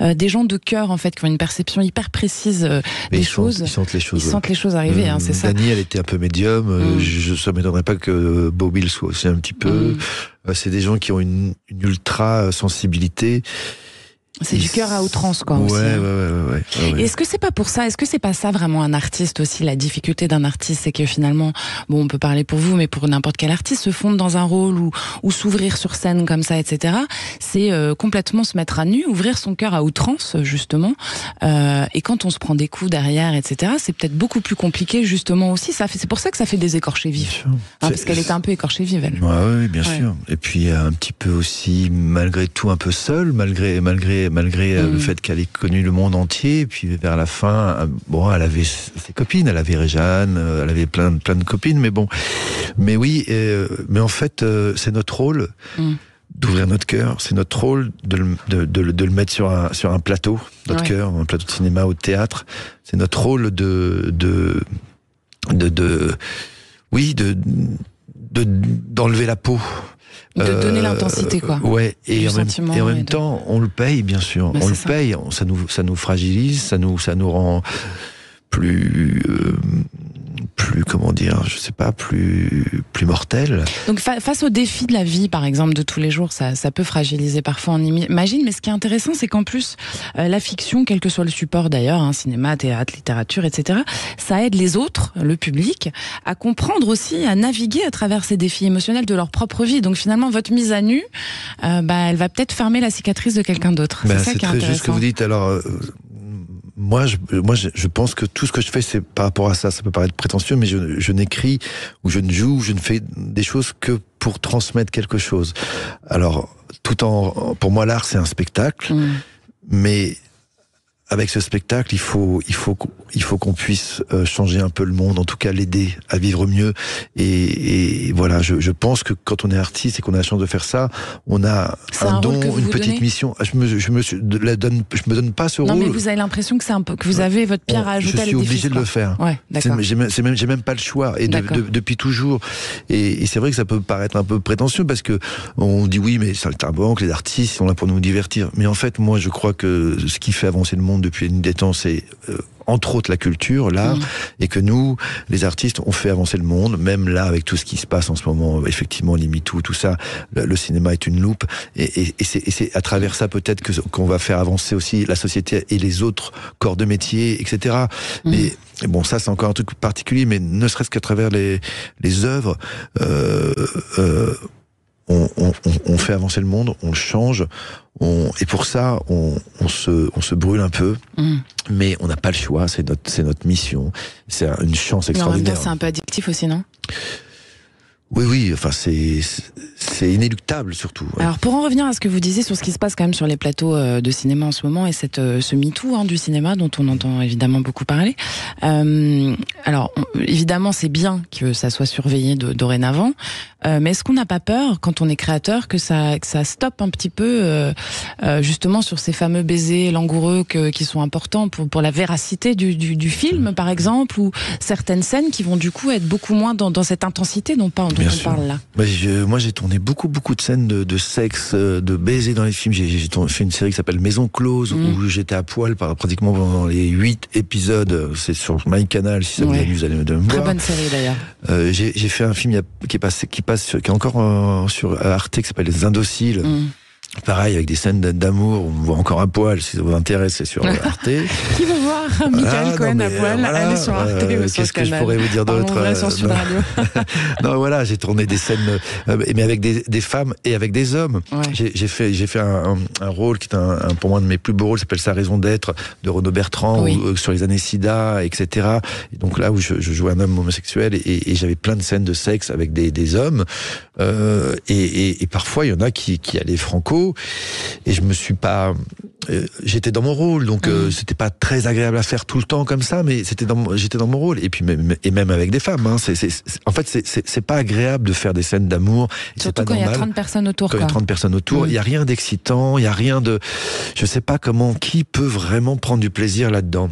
des gens de cœur, en fait, qui ont une perception hyper précise des choses. Ils sentent les choses. Ils sentent les choses arriver, c'est ça. Dani, elle était un peu médium. Ça m'étonnerait pas que Bowie le soit aussi un petit peu. C'est des gens qui ont une ultra sensibilité. C'est du cœur à outrance, quoi. Ouais. Et est-ce que c'est pas pour ça, est-ce que c'est pas ça vraiment un artiste aussi, la difficulté d'un artiste, c'est que finalement, bon, on peut parler pour vous, mais pour n'importe quel artiste, se fondre dans un rôle ou s'ouvrir sur scène comme ça, etc. C'est complètement se mettre à nu, ouvrir son cœur à outrance, justement. Et quand on se prend des coups derrière, etc., c'est peut-être beaucoup plus compliqué, justement aussi. C'est pour ça que ça fait des écorchés vifs. Parce qu'elle était un peu écorchée vive, elle. Oui, bien sûr. Et puis un petit peu aussi, malgré tout, un peu seule, malgré le fait qu'elle ait connu le monde entier. Et puis vers la fin, elle avait ses copines, elle avait Réjeanne, elle avait plein de copines, mais oui, mais en fait, c'est notre rôle d'ouvrir notre cœur, c'est notre rôle de le mettre sur un plateau, notre cœur, un plateau de cinéma ou de théâtre. C'est notre rôle d'enlever la peau. De donner l'intensité, quoi. Ouais, et en même temps, on le paye, bien sûr. On le paye, ça nous fragilise, ça nous rend plus, comment dire, je sais pas, plus mortel. Donc face aux défis de la vie, par exemple, de tous les jours, ça peut fragiliser parfois, on imagine, mais ce qui est intéressant, c'est qu'en plus, la fiction, quel que soit le support d'ailleurs, cinéma, théâtre, littérature, etc., ça aide les autres, le public, à comprendre aussi, à naviguer à travers ces défis émotionnels de leur propre vie. Donc finalement, votre mise à nu, elle va peut-être fermer la cicatrice de quelqu'un d'autre. C'est ça qui est intéressant. C'est très juste ce que vous dites, alors... Moi, je pense que tout ce que je fais, c'est par rapport à ça. Ça peut paraître prétentieux, mais je n'écris ou je ne joue ou je ne fais des choses que pour transmettre quelque chose. Alors, pour moi, l'art, c'est un spectacle, mais avec ce spectacle, il faut qu'on puisse changer un peu le monde, en tout cas l'aider à vivre mieux. Et voilà, je pense que quand on est artiste et qu'on a la chance de faire ça, on a un don, une petite mission. Je me donne pas ce rôle. Non, mais vous avez l'impression que c'est un peu, que vous avez votre pierre à ajouter à l'édifice. Je suis obligé de le faire. Ouais, d'accord. J'ai même pas le choix. Et depuis toujours. Et c'est vrai que ça peut paraître un peu prétentieux parce que on dit oui, mais saltimbanque, les artistes sont là pour nous divertir. Mais en fait, moi, je crois que ce qui fait avancer le monde depuis une des temps, c'est entre autres la culture, l'art, et que nous, les artistes, on fait avancer le monde, même là, avec tout ce qui se passe en ce moment, effectivement, les MeToo, tout ça, le cinéma est une loupe, et c'est à travers ça peut-être qu'on va faire avancer aussi la société et les autres corps de métier, etc. Mais bon, ça c'est encore un truc particulier, mais ne serait-ce qu'à travers les œuvres, on fait avancer le monde, on le change, et pour ça, on se brûle un peu, mais on n'a pas le choix, c'est notre mission, c'est une chance extraordinaire. Mais en même temps, c'est un peu addictif aussi, non ? Oui, enfin c'est inéluctable surtout. Ouais. Alors pour en revenir à ce que vous disiez sur ce qui se passe quand même sur les plateaux de cinéma en ce moment et ce MeToo du cinéma dont on entend évidemment beaucoup parler. Alors évidemment c'est bien que ça soit surveillé dorénavant, mais est-ce qu'on n'a pas peur quand on est créateur que ça stoppe un petit peu justement sur ces fameux baisers langoureux qui sont importants pour la véracité du film par exemple, ou certaines scènes qui vont du coup être beaucoup moins dans cette intensité dont on parle là. Moi j'ai tourné beaucoup de scènes de sexe, de baisers dans les films. J'ai fait une série qui s'appelle Maison Close où j'étais à poil pratiquement pendant les 8 épisodes. C'est sur MyCanal, si ça vous amuse, allez me voir. Très bonne série d'ailleurs. J'ai fait un film qui est encore sur Arte, qui s'appelle Les Indociles. Pareil, avec des scènes d'amour, on me voit encore à poil, si ça vous intéresse, c'est sur Arte. Qui veut voir Michael Cohen à poil, allez sur Arte ou sur Qu'est-ce que je pourrais vous dire d'autre Non, voilà, j'ai tourné des scènes, mais avec des femmes et avec des hommes. Ouais. J'ai fait un rôle qui est pour moi un de mes plus beaux rôles, s'appelle Sa raison d'être, de Renaud Bertrand, sur les années SIDA, etc. Et donc là où je jouais un homme homosexuel et j'avais plein de scènes de sexe avec des hommes. Et parfois, il y en a qui allaient franco. Et je me suis pas... j'étais dans mon rôle, donc c'était pas très agréable à faire tout le temps comme ça, mais j'étais dans mon rôle. Et puis même avec des femmes. En fait, c'est pas agréable de faire des scènes d'amour. Surtout quand il y a 30 personnes autour. Quand il y a 30 personnes autour, il y a rien d'excitant, il y a rien de... Je sais pas qui peut vraiment prendre du plaisir là-dedans.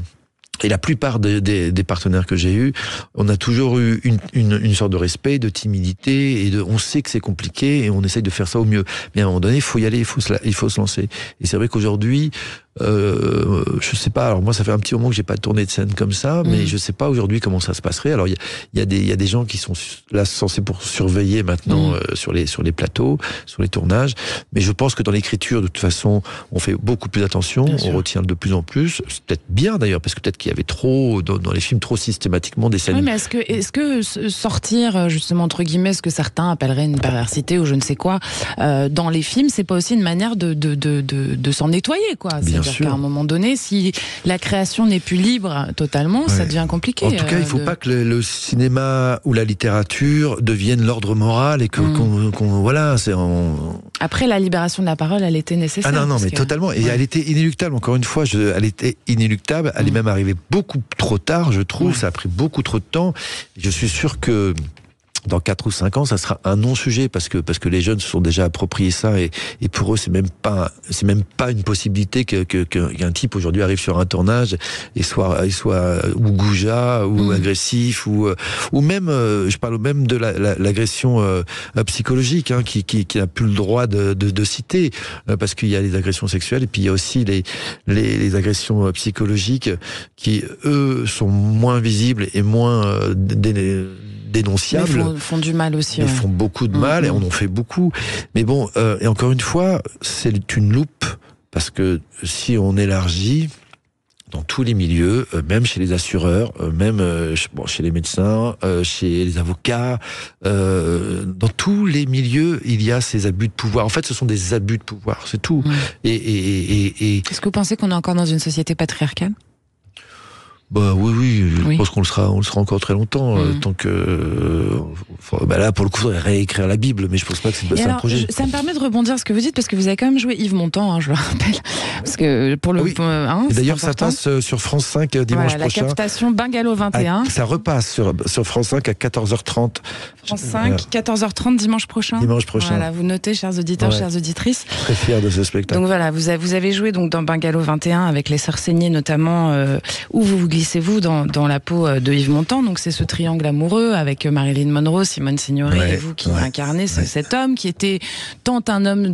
Et la plupart des partenaires que j'ai eus, on a toujours eu une sorte de respect, de timidité, et on sait que c'est compliqué et on essaye de faire ça au mieux. Mais à un moment donné, il faut y aller, il faut se lancer. Et c'est vrai qu'aujourd'hui, je sais pas. Alors moi, ça fait un petit moment que j'ai pas tourné de scène comme ça, mais je sais pas aujourd'hui comment ça se passerait. Alors il y a des gens qui sont là censés pour surveiller maintenant sur les plateaux, sur les tournages. Mais je pense que dans l'écriture, de toute façon, on fait beaucoup plus attention, on retient de plus en plus. C'est peut-être bien d'ailleurs, parce que peut-être qu'il y avait trop dans les films trop systématiquement des scènes. Oui, mais est-ce que sortir justement entre guillemets, ce que certains appelleraient une perversité ou je ne sais quoi, dans les films, c'est pas aussi une manière de s'en nettoyer, quoi. Bien C'est-à-dire qu'à un moment donné, si la création n'est plus libre totalement, ça devient compliqué. En tout cas, il faut pas que le cinéma ou la littérature deviennent l'ordre moral et voilà, c'est Après, la libération de la parole, elle était nécessaire. Ah non, mais totalement. Et elle était inéluctable. Encore une fois, elle était inéluctable. Elle est même arrivée beaucoup trop tard, je trouve. Ça a pris beaucoup trop de temps. Je suis sûr que dans 4 ou 5 ans, ça sera un non-sujet parce que les jeunes se sont déjà appropriés ça et pour eux, c'est même pas une possibilité qu'un type aujourd'hui arrive sur un tournage et soit ou goujat ou agressif ou même, je parle même de l'agression psychologique, hein, qui n'a plus le droit de citer, parce qu'il y a les agressions sexuelles et puis il y a aussi les agressions psychologiques qui, eux, sont moins visibles et moins dénonciables. Mais font du mal aussi. Ils font beaucoup de mal et on en fait beaucoup. Mais bon, et encore une fois, c'est une loupe parce que si on élargit dans tous les milieux, même chez les assureurs, même chez les médecins, chez les avocats, dans tous les milieux, il y a ces abus de pouvoir. En fait, ce sont des abus de pouvoir, c'est tout. Et est-ce que vous pensez qu'on est encore dans une société patriarcale ? Bah oui, je pense qu'on le sera encore très longtemps, tant que là pour le coup, il faudrait réécrire la Bible, mais je pense pas que c'est un projet. Ça me permet de rebondir à ce que vous dites, parce que vous avez quand même joué Yves Montand, hein, je le rappelle, parce que pour le et d'ailleurs ça passe sur France 5 dimanche prochain. La captation Bungalow 21. Ça repasse sur France 5 à 14h30. France 5, 14h30 dimanche prochain. Voilà, vous notez, chers auditeurs, chères auditrices. Très fier de ce spectacle. Donc voilà, vous avez joué donc dans Bungalow 21 avec les Sœurs Seignées notamment, où vous glissez-vous dans la peau de Yves Montand. Donc c'est ce triangle amoureux avec Marilyn Monroe, Simone Signoret et vous qui incarnez cet homme qui était tant un homme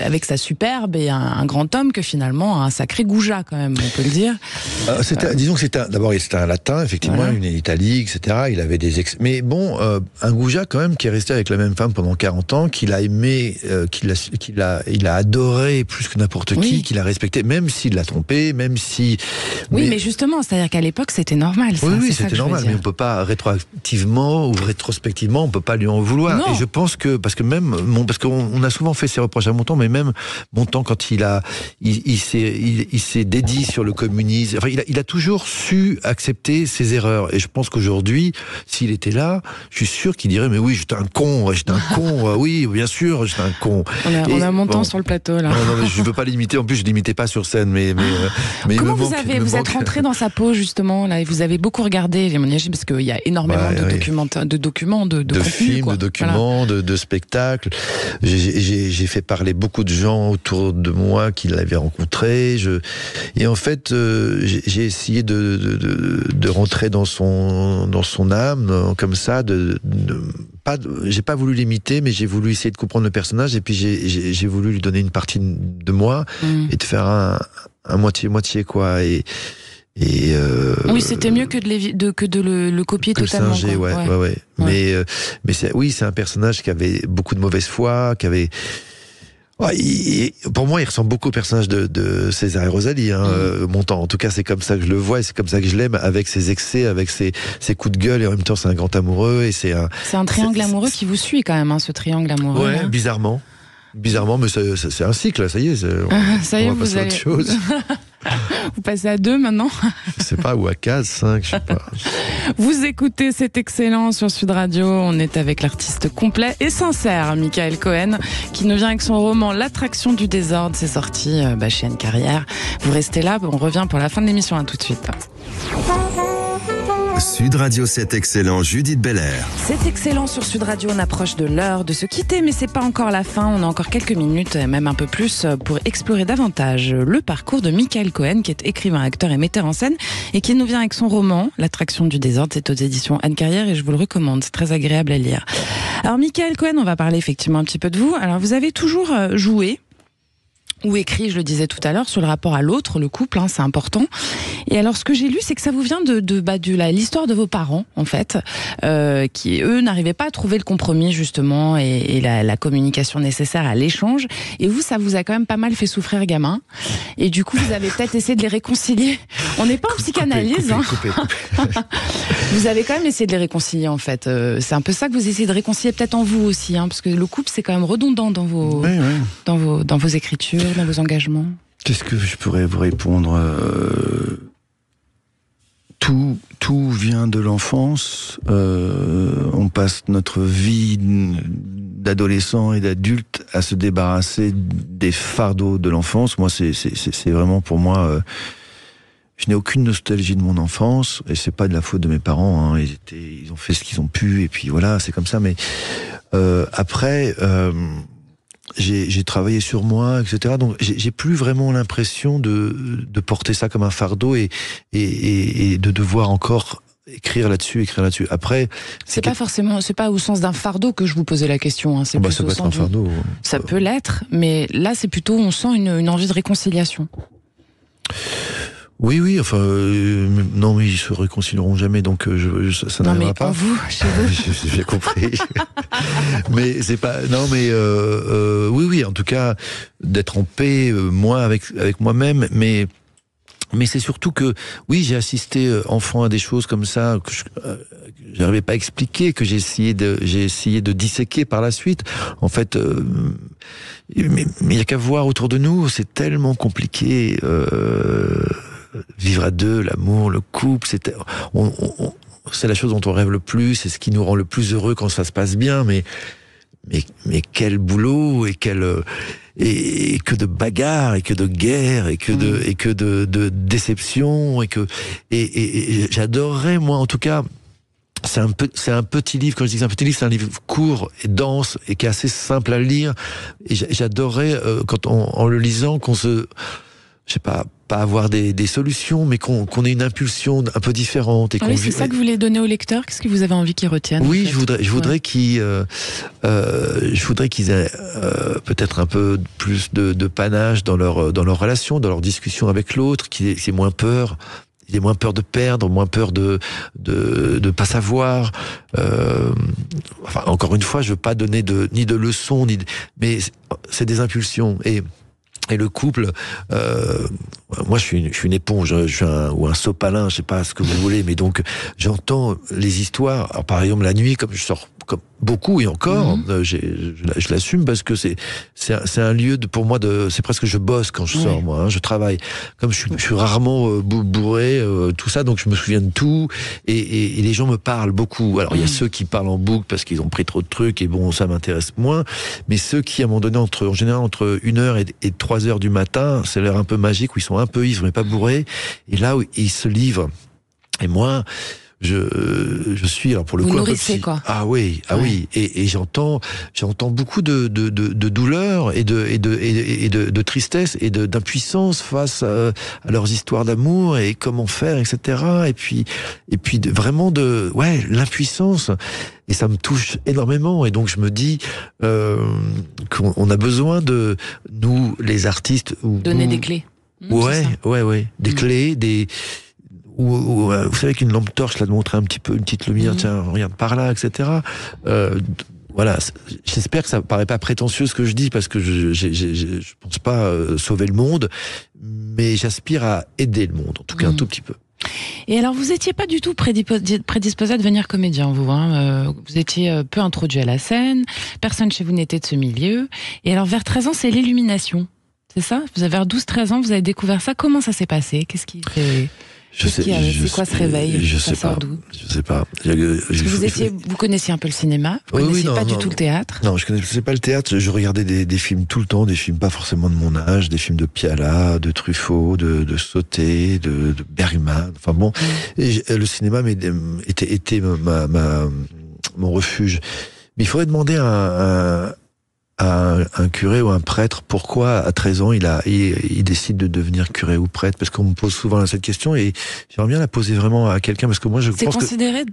avec sa superbe et un grand homme que finalement un sacré goujat quand même, on peut le dire. Disons que c'était un latin, effectivement, une italique, etc. Il avait mais bon, un goujat quand même qui est resté avec la même femme pendant 40 ans, qu'il a aimé, il a adoré plus que n'importe qui, qu'il a respecté, même s'il l'a trompé, même si... Oui, mais justement, c'est-à-dire qu'à l'époque, c'était normal. Ça, oui, c'était normal, mais on peut pas rétroactivement ou rétrospectivement, on peut pas lui en vouloir. Non. Et je pense que, parce qu'on a souvent fait ses reproches à Montand, mais même Montand, quand il s'est dédié sur le communisme, enfin, il a toujours su accepter ses erreurs. Et je pense qu'aujourd'hui, s'il était là, je suis sûr qu'il dirait, mais oui, j'étais un con, oui, bien sûr, j'étais un con. On a Montand sur le plateau, là. Non, mais je veux pas l'imiter, en plus, je l'imitais pas sur scène, mais comment vous êtes rentré dans sa peau, justement, là, et vous avez beaucoup regardé les Mouniagimes, parce qu'il y a énormément de documents, de films, quoi. de documents, de spectacles. J'ai fait parler beaucoup de gens autour de moi qui l'avaient rencontré. Et en fait, j'ai essayé de rentrer dans son âme, comme ça, j'ai pas voulu l'imiter, mais j'ai voulu essayer de comprendre le personnage, et puis j'ai voulu lui donner une partie de moi, et de faire un moitié-moitié, quoi. Oui, c'était mieux que de le copier totalement. Singer, ouais. Mais c'est un personnage qui avait beaucoup de mauvaise foi, qui avait... pour moi, il ressemble beaucoup au personnage de César et Rosalie, Montand. En tout cas, c'est comme ça que je le vois et c'est comme ça que je l'aime, avec ses excès, avec ses coups de gueule, et en même temps, c'est un grand amoureux. Et c'est un triangle amoureux qui vous suit quand même, ce triangle amoureux. Ouais, bizarrement, mais c'est un cycle, ça y est. Ça y est, vous allez... autre chose. Vous passez à 2 maintenant? Je sais pas, ou à 4, 5, je sais pas. Vous écoutez, c'est excellent sur Sud Radio. On est avec l'artiste complet et sincère, Michael Cohen, qui nous vient avec son roman L'attraction du désordre. C'est sorti chez Anne Carrière. Vous restez là, on revient pour la fin de l'émission, tout de suite. Sud Radio 7 Excellent, Judith Belair. C'est excellent sur Sud Radio, on approche de l'heure de se quitter, mais c'est pas encore la fin, on a encore quelques minutes, même un peu plus, pour explorer davantage le parcours de Michael Cohen, qui est écrivain, acteur et metteur en scène, et qui nous vient avec son roman, L'attraction du désordre, c'est aux éditions Anne Carrière, et je vous le recommande, c'est très agréable à lire. Alors Michael Cohen, on va parler effectivement un petit peu de vous. Alors vous avez toujours joué, ou écrit, je le disais tout à l'heure, sur le rapport à l'autre, le couple, c'est important. Et alors, ce que j'ai lu, c'est que ça vous vient de l'histoire de vos parents, en fait, qui, eux, n'arrivaient pas à trouver le compromis, justement, et la communication nécessaire à l'échange. Et vous, ça vous a quand même pas mal fait souffrir, gamin. Et du coup, vous avez peut-être essayé de les réconcilier. On n'est pas en psychanalyse, coupez. Vous avez quand même essayé de les réconcilier, en fait. C'est un peu ça que vous essayez de réconcilier, peut-être en vous aussi, parce que le couple, c'est quand même redondant dans vos écritures, dans vos engagements. Qu'est-ce que je pourrais vous répondre? Tout vient de l'enfance. On passe notre vie d'adolescent et d'adulte à se débarrasser des fardeaux de l'enfance. Moi, c'est vraiment pour moi. Je n'ai aucune nostalgie de mon enfance, et c'est pas de la faute de mes parents. Ils ont fait ce qu'ils ont pu, et puis voilà, c'est comme ça. Mais après. J'ai travaillé sur moi, etc. Donc j'ai plus vraiment l'impression de porter ça comme un fardeau et de devoir encore écrire là-dessus. Après, c'est pas au sens d'un fardeau que je vous posais la question. C'est ça peut être un fardeau. Ça peut l'être, mais là c'est plutôt on sent une envie de réconciliation. Oui, enfin, non, mais ils se réconcilieront jamais, donc ça n'arrivera pas. Non, mais vous, chez vous. J'ai compris. Mais c'est pas, non, mais oui, en tout cas, d'être en paix, moi avec moi-même, mais c'est surtout que, oui, j'ai assisté enfant à des choses comme ça que j'arrivais pas à expliquer, que j'ai essayé de disséquer par la suite. En fait, mais il y a qu'à voir autour de nous, c'est tellement compliqué. Vivre à deux, l'amour, le couple, c'est la chose dont on rêve le plus, c'est ce qui nous rend le plus heureux quand ça se passe bien, mais quel boulot et que de bagarres et que de guerres et que de déceptions et j'adorerais, moi en tout cas, c'est un petit livre. Quand je dis que c'est un petit livre, c'est un livre court et dense et qui est assez simple à lire, et j'adorerais en le lisant qu'on se, je sais pas avoir des solutions, mais qu'on ait une impulsion un peu différente. Et c'est ça que vous voulez donner aux lecteurs. Qu'est-ce que vous avez envie qu'ils retiennent? Oui, je voudrais qu'ils aient peut-être un peu plus de panache dans leur relation, dans leur discussion avec l'autre, qu'ils aient moins peur. Il a moins peur de perdre, moins peur de pas savoir. Enfin, encore une fois, je veux pas donner ni de leçons, mais c'est des impulsions. Et le couple, moi je suis une éponge, ou un sopalin, je sais pas ce que vous voulez, mais donc j'entends les histoires. Alors, par exemple, la nuit, comme je sors comme beaucoup et encore, je l'assume parce que c'est un lieu pour moi c'est presque je bosse quand je sors, moi, je travaille. Comme je suis rarement bourré, tout ça, donc je me souviens de tout et les gens me parlent beaucoup. Alors il y a ceux qui parlent en boucle parce qu'ils ont pris trop de trucs et bon, ça m'intéresse moins, mais ceux qui à un moment donné en général entre 1h et 3h du matin, c'est l'heure un peu magique où ils sont un peu ivres mais pas bourrés, et là où ils se livrent. Et moi je suis, alors pour le coup, un peu quoi. Ah oui, et j'entends beaucoup de douleur et de tristesse et d'impuissance face à leurs histoires d'amour et comment faire, etc. Et puis vraiment l'impuissance. Et ça me touche énormément. Et donc je me dis qu'on a besoin de nous, les artistes, donner des clés. Des clés, vous savez qu'une lampe torche, là, de montrer un petit peu une petite lumière, tiens, regarde par là, etc. Voilà, j'espère que ça paraît pas prétentieux ce que je dis, parce que je pense pas sauver le monde, mais j'aspire à aider le monde, en tout cas un tout petit peu. Et alors, vous étiez pas du tout prédisposé à devenir comédien, vous. Vous étiez peu introduit à la scène, personne chez vous n'était de ce milieu. Et alors, vers 13 ans, c'est l'illumination. C'est ça? Vous avez vers 12-13 ans, vous avez découvert ça. Comment ça s'est passé? Qu'est-ce qui s'est... C'est quoi ce réveil? Je Ça sais sort pas. d'où? Je sais pas. Vous connaissiez un peu le cinéma, vous connaissiez pas du tout le théâtre? Non, je connaissais pas le théâtre. Je regardais des films tout le temps, des films pas forcément de mon âge, des films de Piala, de Truffaut, de Sauté, de Bergman. Enfin bon, et le cinéma était mon refuge. Mais il faudrait demander à un curé ou un prêtre pourquoi à 13 ans il décide de devenir curé ou prêtre, parce qu'on me pose souvent cette question et j'aimerais bien la poser vraiment à quelqu'un, parce que moi je pense que... C'est considéré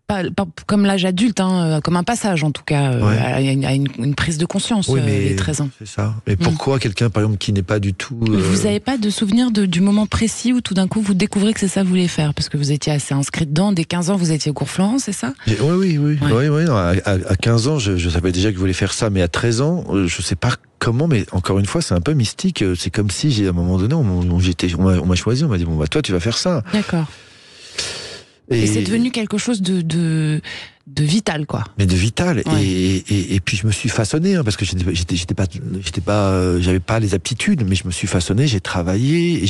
pas comme l'âge adulte, comme un passage en tout cas, à une prise de conscience, les 13 ans. C'est ça. Et pourquoi quelqu'un par exemple qui n'est pas du tout... Vous n'avez pas de souvenir du moment précis où tout d'un coup vous découvrez que c'est ça que vous voulez faire, parce que vous étiez assez inscrit dedans, dès 15 ans vous étiez au cours Florent, c'est ça? Oui. Non, à 15 ans je savais déjà que je voulais faire ça, mais à 13 ans je sais pas comment, mais encore une fois c'est un peu mystique. C'est comme si à un moment donné on m'a choisi, on m'a dit bon bah toi tu vas faire ça. D'accord. Et c'est devenu quelque chose de vital, quoi. Mais de vital. Ouais. Et puis je me suis façonné, parce que j'avais pas les aptitudes, mais je me suis façonné, j'ai travaillé,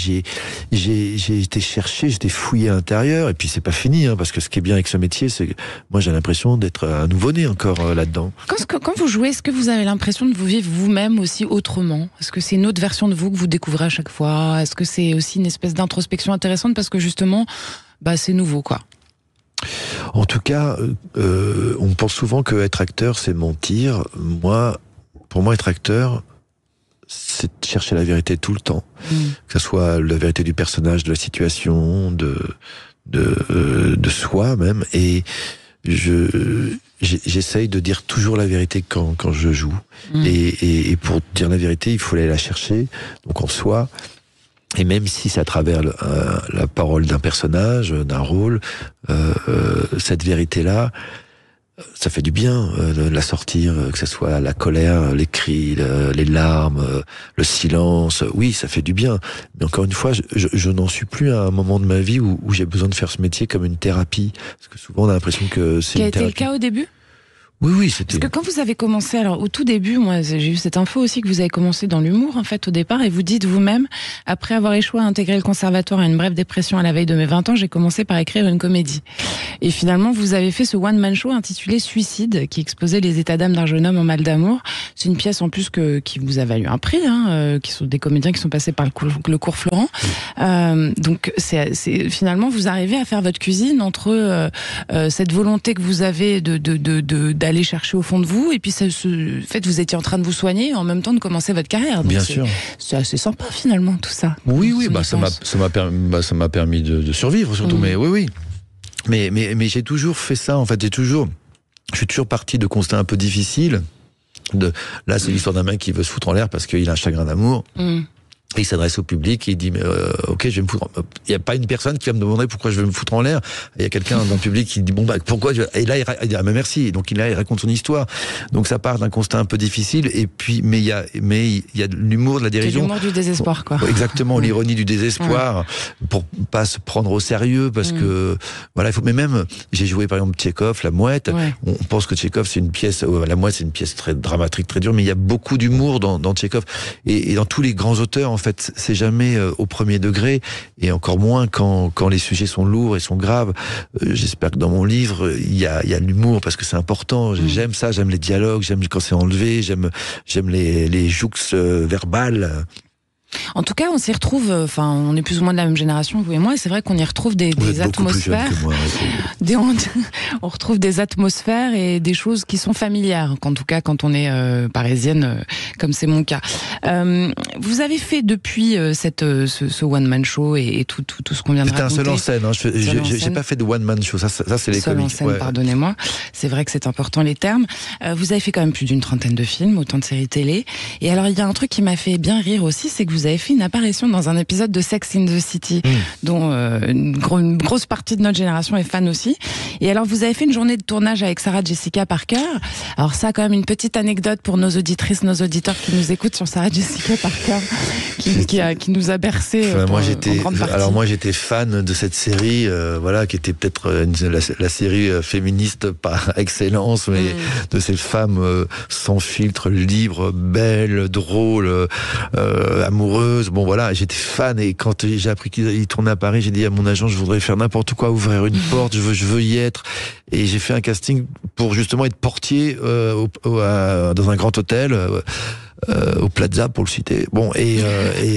j'ai été chercher, j'étais fouillé à l'intérieur, et puis c'est pas fini, parce que ce qui est bien avec ce métier, c'est que moi j'ai l'impression d'être un nouveau-né encore là-dedans. Quand vous jouez, est-ce que vous avez l'impression de vous vivre vous-même aussi autrement? Est-ce que c'est une autre version de vous que vous découvrez à chaque fois? Est-ce que c'est aussi une espèce d'introspection intéressante parce que justement, c'est nouveau, quoi? En tout cas, on pense souvent que être acteur, c'est mentir. Pour moi, être acteur, c'est chercher la vérité tout le temps. Que ce soit la vérité du personnage, de la situation, de soi même. Et j'essaye de dire toujours la vérité quand je joue. Et pour dire la vérité, il faut aller la chercher, donc en soi. Et même si c'est à travers la parole d'un personnage, d'un rôle, cette vérité-là, ça fait du bien de la sortir, que ce soit la colère, les cris, les larmes, le silence. Oui, ça fait du bien. Mais encore une fois, je n'en suis plus à un moment de ma vie où j'ai besoin de faire ce métier comme une thérapie. Parce que souvent on a l'impression que c'est une thérapie. Qui a été le cas au début ? Oui, c'était... Parce que quand vous avez commencé, alors au tout début, moi j'ai eu cette info aussi que vous avez commencé dans l'humour en fait au départ, et vous dites vous-même, après avoir échoué à intégrer le conservatoire et une brève dépression à la veille de mes 20 ans, j'ai commencé par écrire une comédie. Et finalement vous avez fait ce one-man show intitulé Suicide, qui exposait les états d'âme d'un jeune homme en mal d'amour. C'est une pièce en plus qui vous a valu un prix, qui sont des comédiens qui sont passés par le cours Florent. Donc c'est finalement vous arrivez à faire votre cuisine entre cette volonté que vous avez d'aller chercher au fond de vous, et puis en fait vous étiez en train de vous soigner en même temps de commencer votre carrière. Donc bien sûr. C'est assez sympa finalement tout ça. Oui, ça m'a permis de survivre surtout. Mais oui. Mais j'ai toujours fait ça en fait. Je suis toujours parti de constats un peu difficiles. Là, c'est l'histoire d'un mec qui veut se foutre en l'air parce qu'il a un chagrin d'amour. Et il s'adresse au public et il dit ok, je vais me foutre. Il n'y a pas une personne qui va me demander pourquoi je vais me foutre en l'air. Il y a quelqu'un dans le public qui dit pourquoi et là il dit merci. Et donc il raconte son histoire. Donc ça part d'un constat un peu difficile, et puis mais il y a de l'humour, de la dérision. C'est l'humour du désespoir, quoi. Exactement, l'ironie du désespoir, pour pas se prendre au sérieux, parce que voilà, il faut. Mais même j'ai joué par exemple Tchekhov, La Mouette. On pense que Tchekhov c'est une pièce, La Mouette c'est une pièce très dramatique, très dure, mais il y a beaucoup d'humour dans Tchekhov et dans tous les grands auteurs. En fait, c'est jamais au premier degré, et encore moins quand les sujets sont lourds et sont graves. J'espère que dans mon livre, il y a l'humour, parce que c'est important. J'aime ça, j'aime les dialogues, j'aime quand c'est enlevé, j'aime les jouxtes verbales. En tout cas, on s'y retrouve, on est plus ou moins de la même génération, vous et moi, et c'est vrai qu'on y retrouve des atmosphères. Plus jeune que moi, on retrouve des atmosphères et des choses qui sont familières, en tout cas quand on est parisienne, comme c'est mon cas. Vous avez fait depuis ce one-man show et tout ce qu'on vient de raconter. C'était un seul en scène, j'ai pas fait de one-man show, ça c'est les seul comiques. Seul en scène, pardonnez-moi. C'est vrai que c'est important les termes. Vous avez fait quand même plus d'une trentaine de films, autant de séries télé. Et alors il y a un truc qui m'a fait bien rire aussi, c'est que vous avez fait une apparition dans un épisode de Sex in the City, dont une grosse partie de notre génération est fan aussi. Et alors, vous avez fait une journée de tournage avec Sarah Jessica Parker. Alors ça, quand même, une petite anecdote pour nos auditrices, nos auditeurs qui nous écoutent sur Sarah Jessica Parker, qui nous a bercé en grande partie. Alors moi, j'étais fan de cette série, qui était peut-être la série féministe par excellence, mais de ces femmes sans filtre, libres, belles, drôles, amoureuses, amoureuse. Bon voilà, j'étais fan et quand j'ai appris qu'il tournait à Paris, j'ai dit à mon agent, je voudrais faire n'importe quoi, ouvrir une porte, je veux y être. Et j'ai fait un casting pour justement être portier dans un grand hôtel. Au Plaza pour le citer. Bon et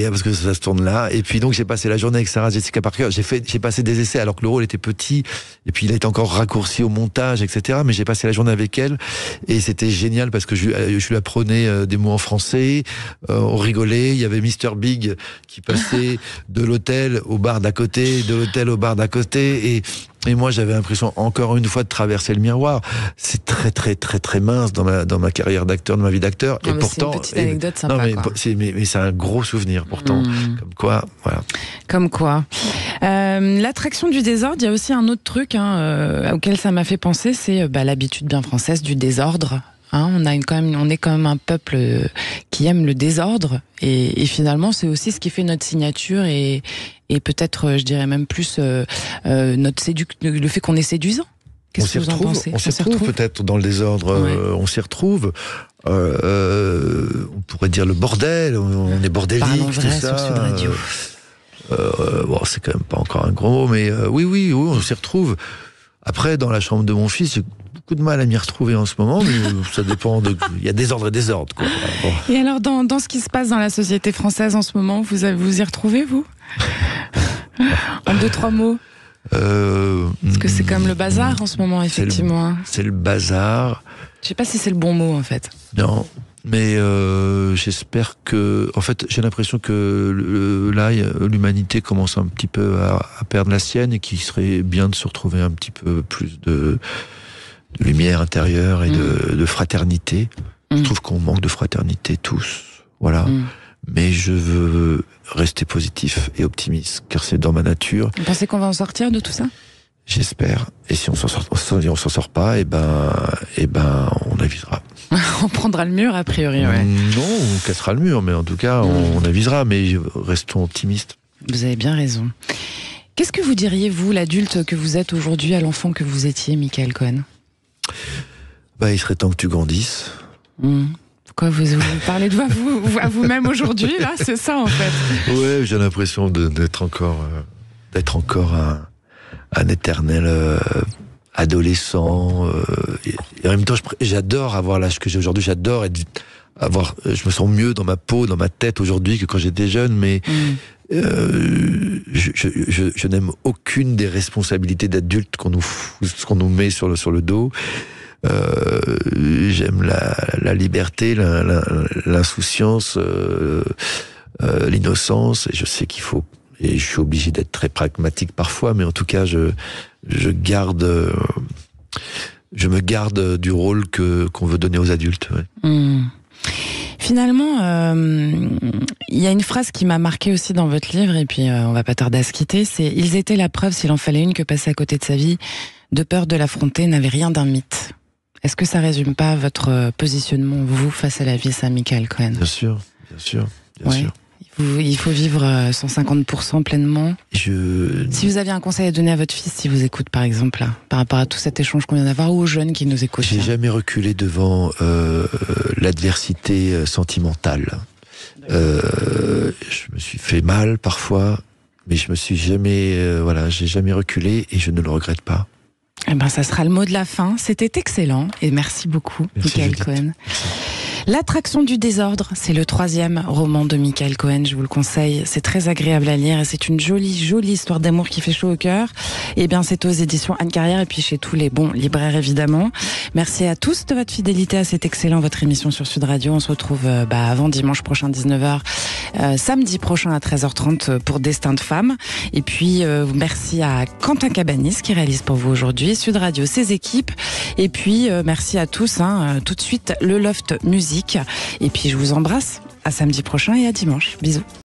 parce que ça se tourne là. Et puis donc j'ai passé la journée avec Sarah Jessica Parker. J'ai passé des essais alors que le rôle était petit. Et puis il a été encore raccourci au montage, etc. Mais j'ai passé la journée avec elle et c'était génial parce que je lui apprenais des mots en français. On rigolait. Il y avait Mr Big qui passait de l'hôtel au bar d'à côté, de l'hôtel au bar d'à côté et moi, j'avais l'impression, encore une fois, de traverser le miroir. C'est très, très, très, très mince dans ma carrière d'acteur, dans ma vie d'acteur. Et pourtant, c'est une petite anecdote sympa. Non, mais c'est un gros souvenir, pourtant. Comme quoi, voilà. Comme quoi. L'attraction du désordre, il y a aussi un autre truc auquel ça m'a fait penser, c'est l'habitude bien française du désordre. On est quand même un peuple qui aime le désordre et finalement c'est aussi ce qui fait notre signature et peut-être je dirais même plus le fait qu'on est séduisant. Qu'est-ce que vous en pensez ? On s'y retrouve peut-être dans le désordre. Ouais. On s'y retrouve. On pourrait dire le bordel. On est bordélique. Parlons vrai tout ça. Sur Sud Radio. C'est quand même pas encore un gros mot, mais oui, on s'y retrouve. Après, dans la chambre de mon fils, j'ai beaucoup de mal à m'y retrouver en ce moment, mais ça dépend il y a désordre et désordre, quoi. Bon. Et alors, dans ce qui se passe dans la société française en ce moment, vous y retrouvez, vous ? En 2-3 mots. Parce que c'est comme le bazar en ce moment, effectivement. C'est le bazar. Je sais pas si c'est le bon mot, en fait. Non. Mais j'espère que... En fait, j'ai l'impression que là, l'humanité commence un petit peu à perdre la sienne et qu'il serait bien de se retrouver un petit peu plus de lumière intérieure et de fraternité. Je trouve qu'on manque de fraternité tous. Voilà. Mais je veux rester positif et optimiste, car c'est dans ma nature. Vous pensez qu'on va en sortir de tout ça ? J'espère. Et si on s'en sort pas, eh ben, on avisera. On prendra le mur, a priori, ouais. Non, on cassera le mur, mais en tout cas, on avisera, mais restons optimistes. Vous avez bien raison. Qu'est-ce que vous diriez, vous, l'adulte que vous êtes aujourd'hui, à l'enfant que vous étiez, Michael Cohen ? Il serait temps que tu grandisses. Pourquoi vous parlez de vous à vous-même aujourd'hui, là ? C'est ça, en fait. Ouais, j'ai l'impression d'être encore un éternel adolescent. Et en même temps, j'adore avoir l'âge que j'ai aujourd'hui. J'adore je me sens mieux dans ma peau, dans ma tête aujourd'hui que quand j'étais jeune, mais je n'aime aucune des responsabilités d'adulte qu'on nous met sur le dos. J'aime la liberté, l'insouciance, l'innocence, et je sais qu'il faut, et je suis obligé d'être très pragmatique parfois, mais en tout cas, je me garde du rôle qu'on veut donner aux adultes. Ouais. Finalement, il y a une phrase qui m'a marquée aussi dans votre livre, et puis on va pas tarder à se quitter, c'est « Ils étaient la preuve, s'il en fallait une, que passer à côté de sa vie, de peur de l'affronter, n'avait rien d'un mythe ». Est-ce que ça résume pas votre positionnement, vous, face à la vie, ça, Michael Cohen ? Bien sûr. Il faut vivre 150% pleinement. Si vous aviez un conseil à donner à votre fils, s'il vous écoute, par exemple, là, par rapport à tout cet échange qu'on vient d'avoir, ou aux jeunes qui nous écoutent. J'ai jamais reculé devant l'adversité sentimentale. Je me suis fait mal parfois, mais je me suis jamais, j'ai jamais reculé et je ne le regrette pas. Eh ben, ça sera le mot de la fin. C'était excellent et merci beaucoup, Michael Cohen. L'attraction du désordre, c'est le 3e roman de Michael Cohen, je vous le conseille. C'est très agréable à lire et c'est une jolie histoire d'amour qui fait chaud au cœur. Et bien, c'est aux éditions Anne Carrière et puis chez tous les bons libraires, évidemment. Merci à tous de votre fidélité à cet excellent, votre émission sur Sud Radio. On se retrouve avant dimanche prochain, 19h, samedi prochain à 13h30 pour Destin de Femme. Et puis, merci à Quentin Cabanis qui réalise pour vous aujourd'hui, Sud Radio, ses équipes. Et puis, merci à tous. Tout de suite, le Loft Musique. Et puis, je vous embrasse. À samedi prochain et à dimanche. Bisous.